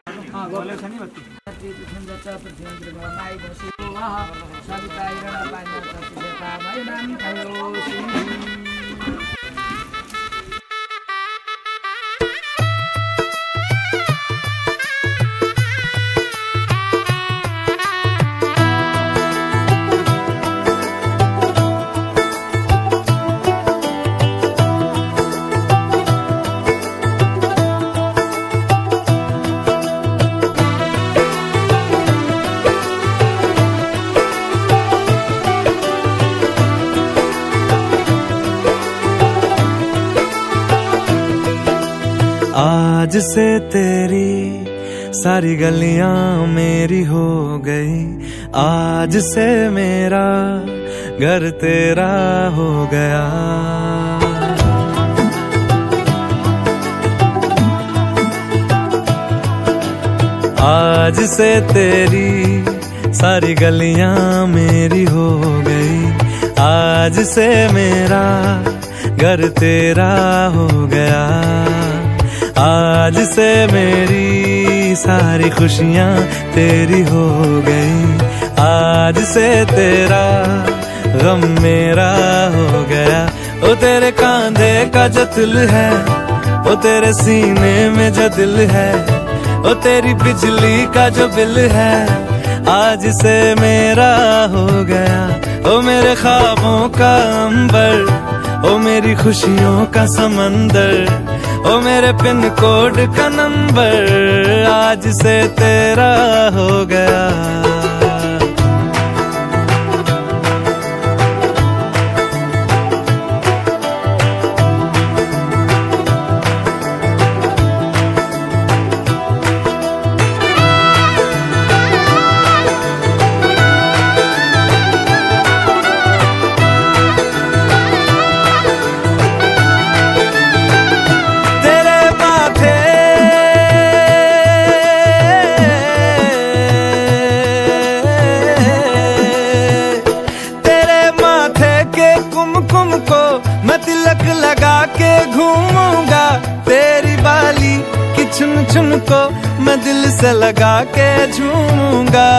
आज से तेरी सारी गलियां मेरी हो गई, आज से मेरा घर तेरा हो गया। आज से तेरी सारी गलियां मेरी हो गई, आज से मेरा घर तेरा हो गया। आज से मेरी सारी खुशियां तेरी हो गई, आज से तेरा गम मेरा हो गया। ओ तेरे कांधे का जो दिल है, ओ तेरे सीने में जो दिल है, ओ तेरी बिजली का जो बिल है, आज से मेरा हो गया। ओ मेरे ख्वाबों का अंबर, ओ मेरी खुशियों का समंदर, ओ मेरे पिन कोड का नंबर, आज से तेरा हो गया। चुन को मैं दिल से लगा के झूमूंगा।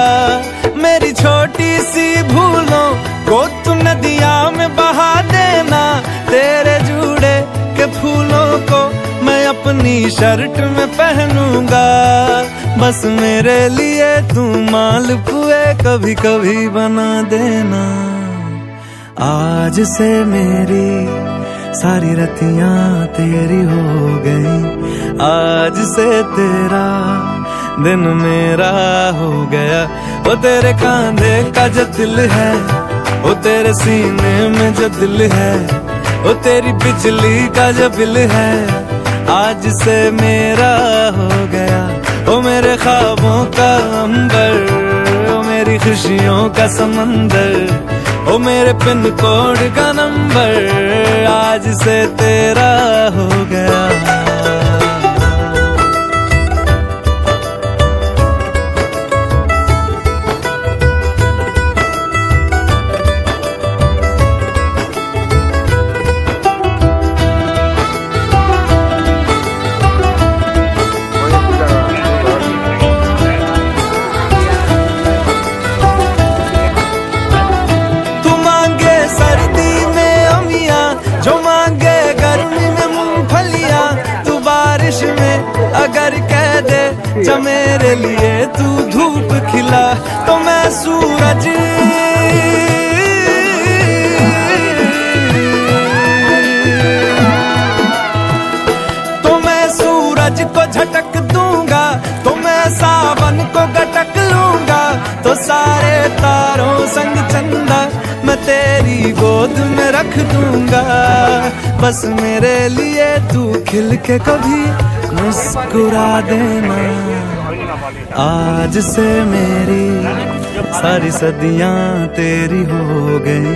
मेरी छोटी सी भूलों को तू नदिया में बहा देना, तेरे जुड़े के फूलों को मैं अपनी शर्ट में पहनूंगा। बस मेरे लिए तू मालपुए कभी कभी बना देना। आज से मेरी सारी रतियां तेरी हो गई, आज से तेरा दिन मेरा हो गया। वो तेरे कांधे का जो दिल है, वो तेरे सीने में जो दिल है, वो तेरी बिजली का जो बिल है, आज से मेरा हो गया। वो मेरे ख्वाबों का अंबर, वो मेरी खुशियों का समंदर, ओ मेरे पिन कोड का नंबर, आज से तेरा हो गया। आजा मेरे लिए तू धूप खिला तो मैं सूरज को झटक दूंगा तो मैं सावन को गटक लूंगा तो सारे तारों संग चंदा मैं तेरी गोद में रख दूंगा बस मेरे लिए तू खिल के कभी मुस्कुरा देना आज से मेरी सारी सदियां तेरी हो गई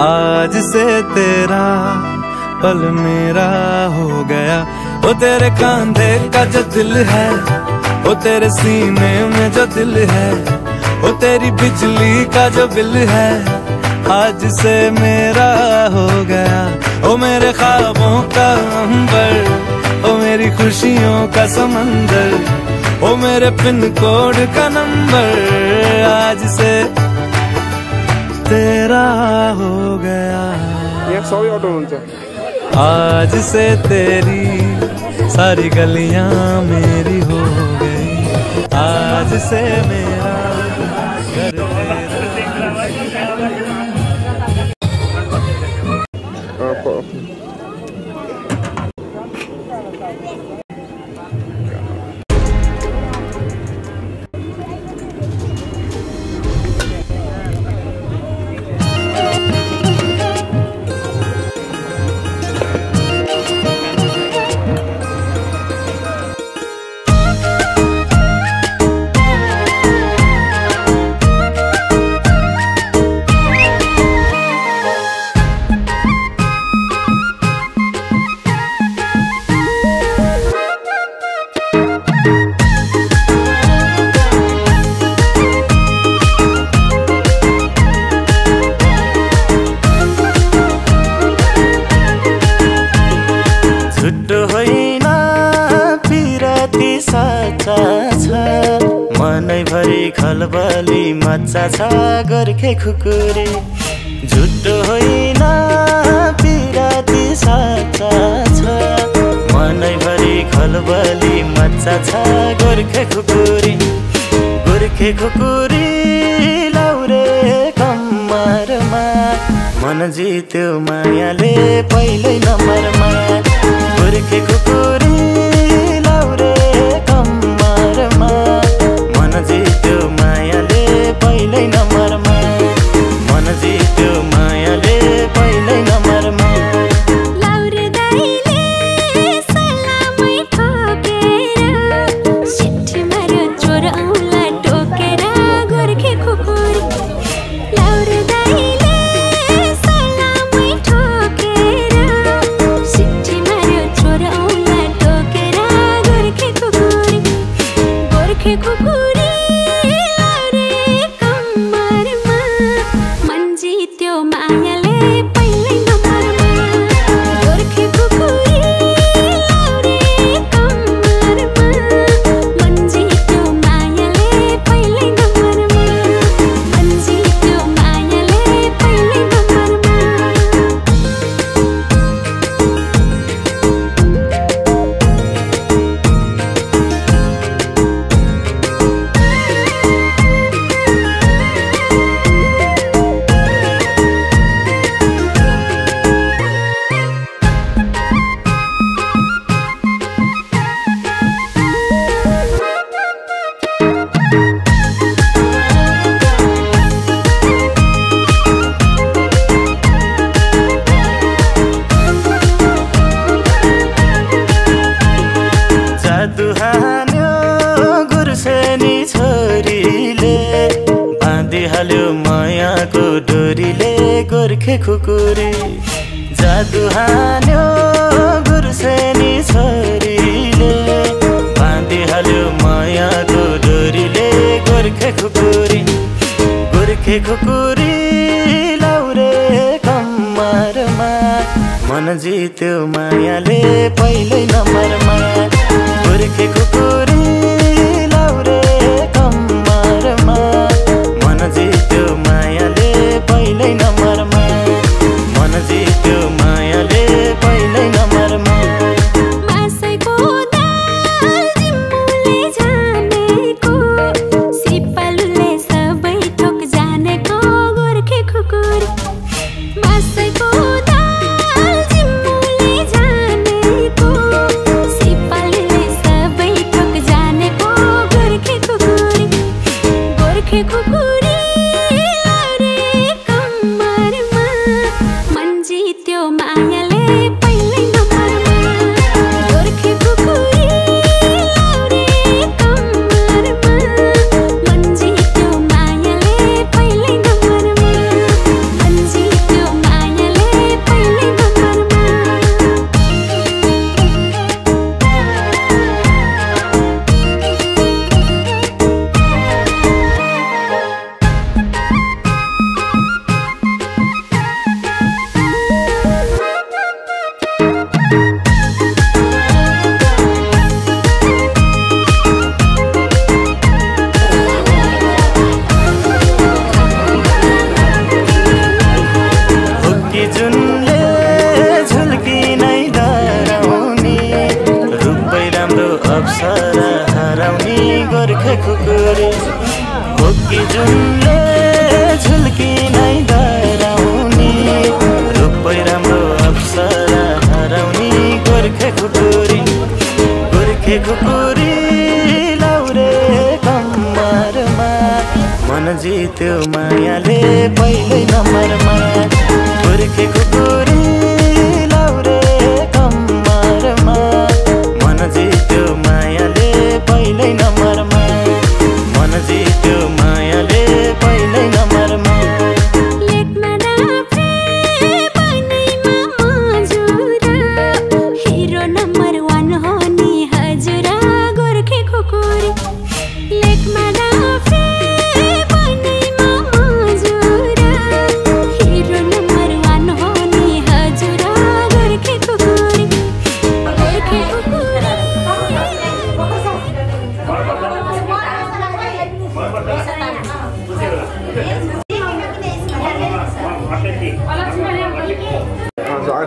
आज से तेरा पल मेरा हो गया वो तेरे कांधे का जो दिल है वो तेरे सीने में जो दिल है वो तेरी बिजली का जो बिल है आज से मेरा हो गया ओ मेरे ख्वाबों का अंबर ओ मेरी खुशियों का समंदर ओ मेरे पिन कोड का नंबर आज से तेरा हो गया आज से तेरी सारी गलियां मेरी हो गई आज से मेरा घर खलबली मच्चा छ गोर्खे खुकुरी झुटो होइन पिराती साचा छ मनैभरि खलबली मच्चा छ गोर्खे खुकुरी लाउरे कम्मरमा मन जित्यो मायाले पहिल्यै नम्बरमा गोर्खे खुकुरी लाउरे कम्मरमा मन जित्यो मायाले पहिल्यै नम्बरमा मन जित्यो मायाले पहिल्यै नम्बरमा लाउरे दाइले सलामै ठोकेर सिट्ठी मार्यो चोर औँला टोकेर गोर्खे खुकुरी लाउरे दाइले सलामै ठोकेर सिट्ठी मार्यो चोर औँला टोकेर गोर्खे खुकुरी गोर्खे खुकुरी जादु हान्यो गुर्सेनी छोरीले बाँधिहाल्यो मायाको डोरीले गोर्खे खुकुरी लाउरे कम्मरमा मन जित्यो मायाले पहिल्यै नम्बरमा गोर्खे खुकुरी लाउरे कम्मरमा मन जित्यो मायाले पहिल्यै नम्बरमा मन जित्यो मायाले पहिल्यै नम्बरमा मासैको दाल जिम्मुले खुकुरी खोकी जुनले झुल्की नै डराउने रूपै राम्रो अप्सरा हराउने गोर्खे खुकुरी लाउरे कम्मरमा मन जित्यो मायाले पहिल्यै नम्बरमा गोर्खे खुकुरी लाउरे कम्मरमा मन जित्यो मायाले पहिल्यै नम्बरमा मन जित्यो मायाले पहिल्यै नम्बरमा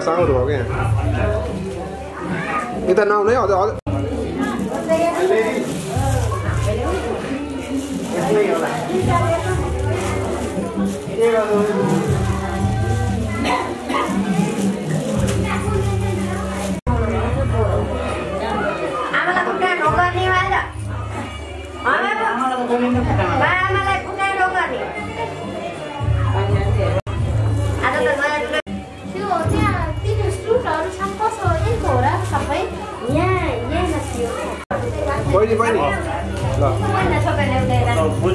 Sao được kìa. Người ta nào lấy họ đó. Bơi đi. Rồi. Buổi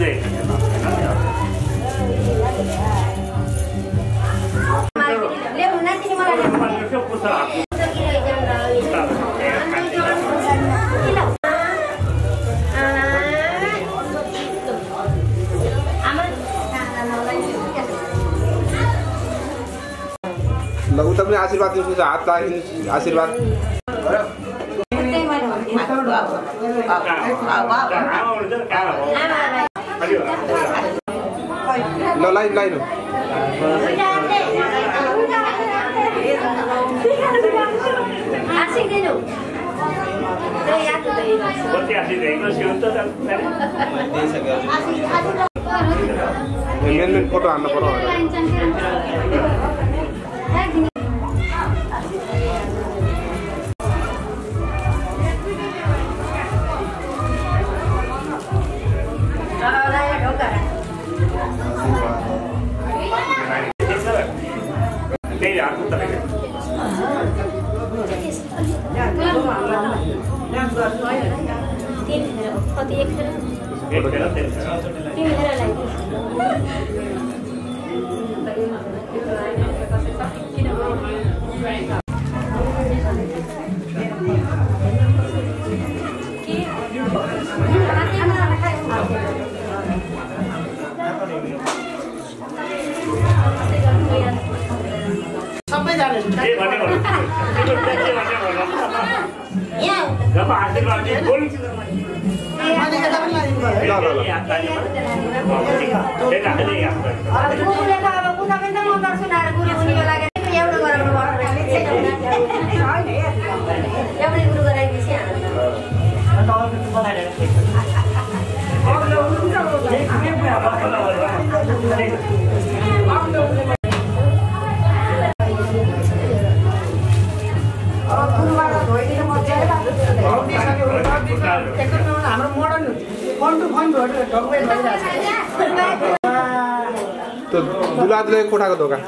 ल उता पनि आशीर्वाद दिनु छ हात राखिनु आशीर्वाद ल लाइन लाइन मेन फोटो हान्न पर्यो तो दुलादले कोठाको दोकान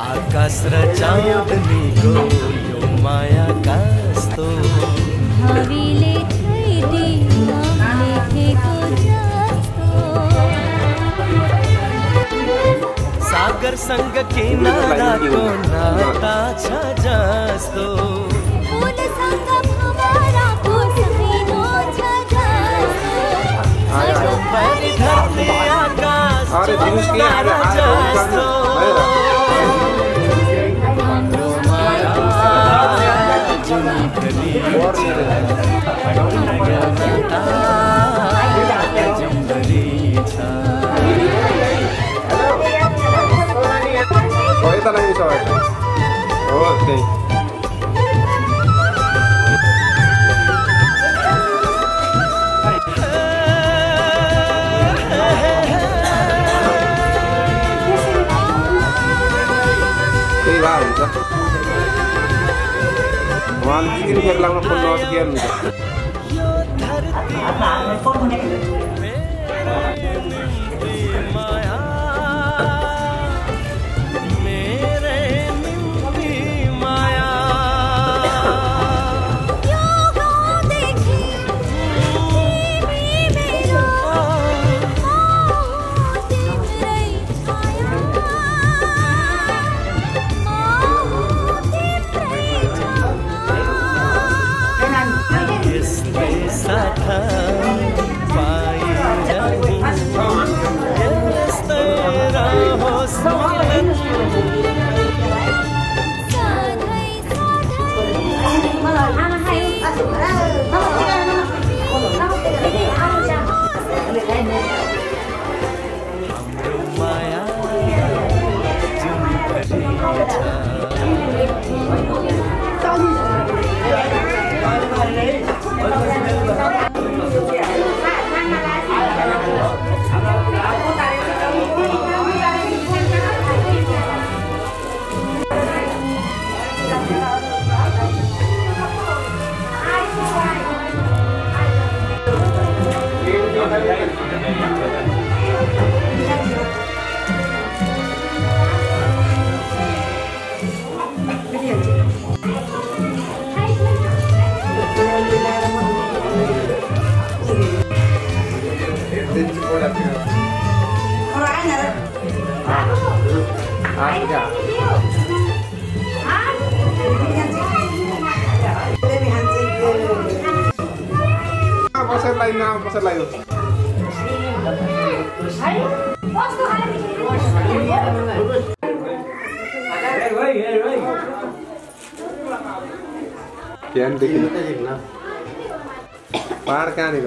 आकाश र चाँदनीको यो माया कस्तो हविले छैटी लेखेको जस्तो सागरसँग किनाराको नाता छ जस्तो फुलसँग भवराको समिनो छ जस्तो धरती आकाश जस्तो यता लाग्नु छ हो त्यही त्यही भए हुन्छ उहाँले जितिनखेर लाग्न फोन नसकिया हुन्छ कसरी लाग्यो ध्यान देखिन पहाड कहाँनिर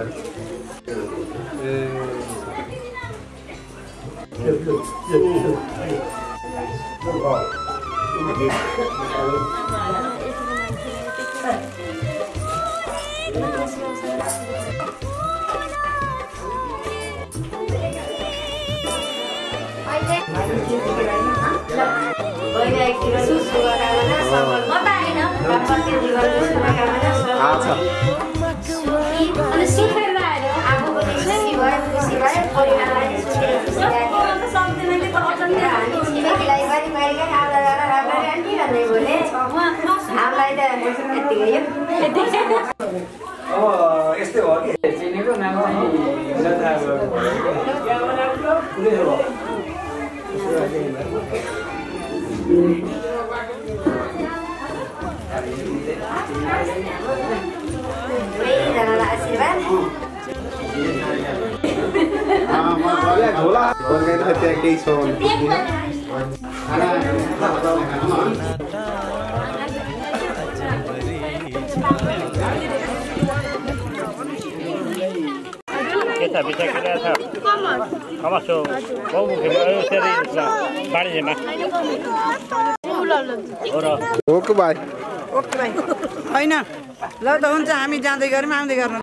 यस्तै हो कि चिनेको नाममा झोला त्यहाँ केही छ ओके भाइ होइन ल त हुन्छ हामी जाँदै गरौँ आउँदै गर्नु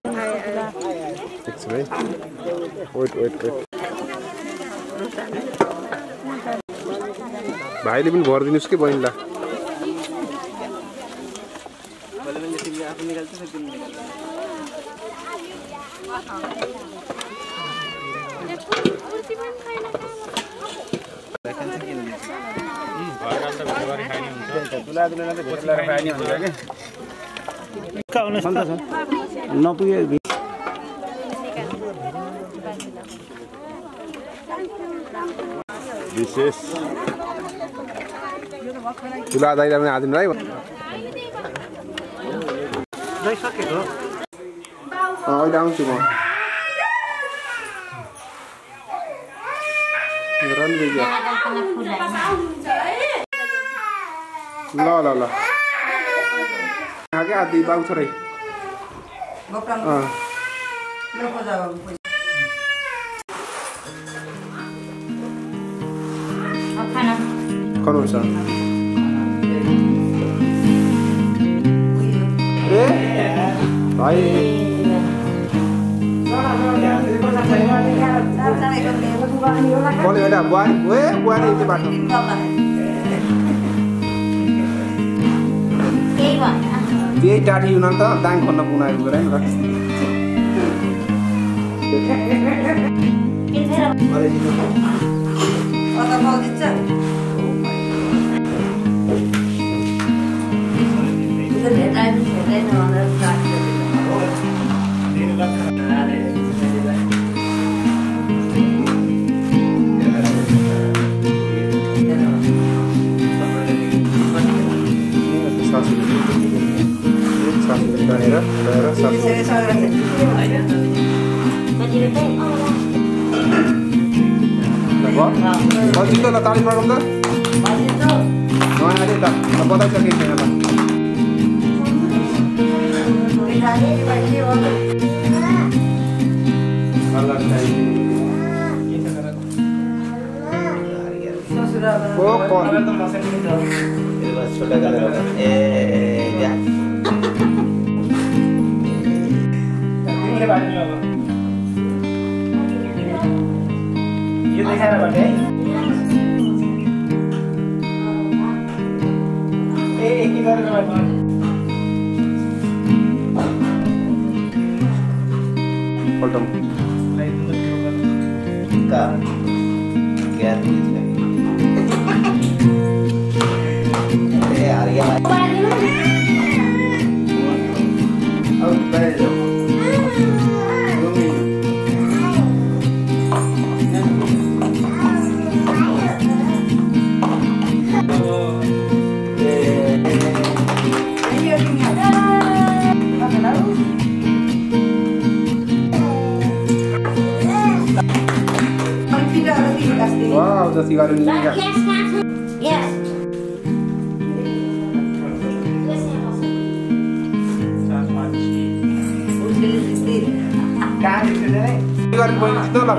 भाइले पनि भरिदिनुहोस् कि बहिनीलाई नपुगे विशेष चुला दाइला पनि आदिन है सकेको अहिले आउँछु म ल ल ल आगे आदि बाउ छोरै खानुहुन्छ ए भाइ बोले एउटा बुहारी ओए बुहारी यति बाटो त्यही टाढी हुन त दाङ खन्न पुग्न गरे जित्यो ल ताली बजाउँ त अहिले त बताइसकेको छैन यो देखाएर भन्ने है के गरेर भन्ने पल्टम का क्या ए यार ये अब बैठ जाओ Wow, jati garu ni kan? Yes. Kah itu deh. Garu poin itu lah.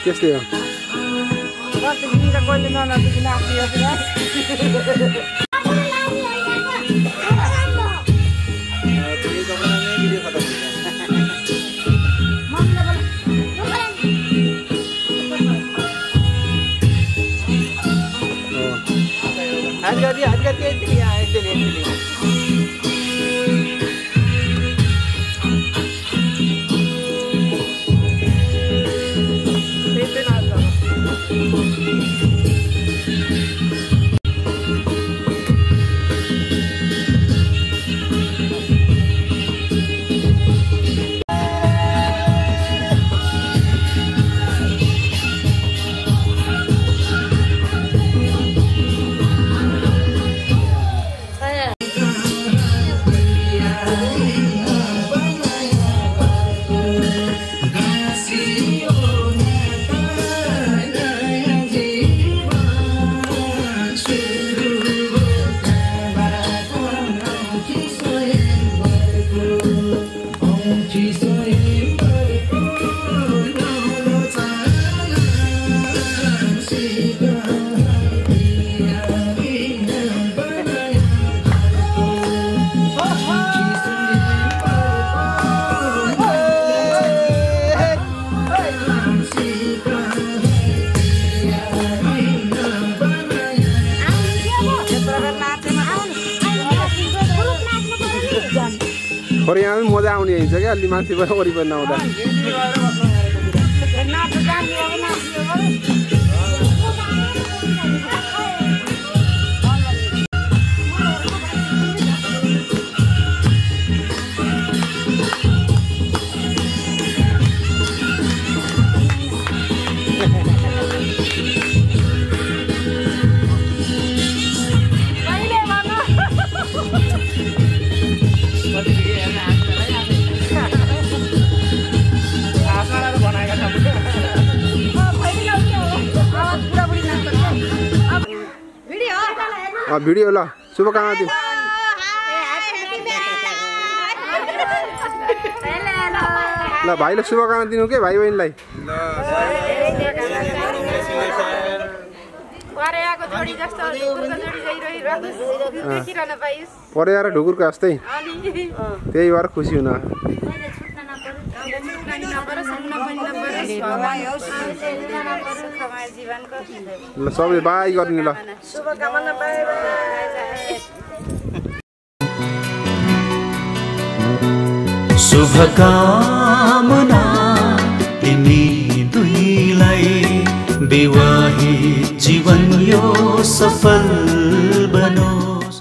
त्यस्तै हो बरु यहाँ पनि मजा आउने हुन्छ क्या अलि माथि वरिपरि नआउँदा भिडियो ल शुभकामना दिउँ ल भाइले शुभकामना दिनु के भाइ बहिनीलाई परेया र ढुकुरको जस्तै त्यही भएर खुसी हुन ल सबैले बाई गर्ने ल शुभकामना तिमी दुईलाई विवाहित जीवन यो सफल बनोस्।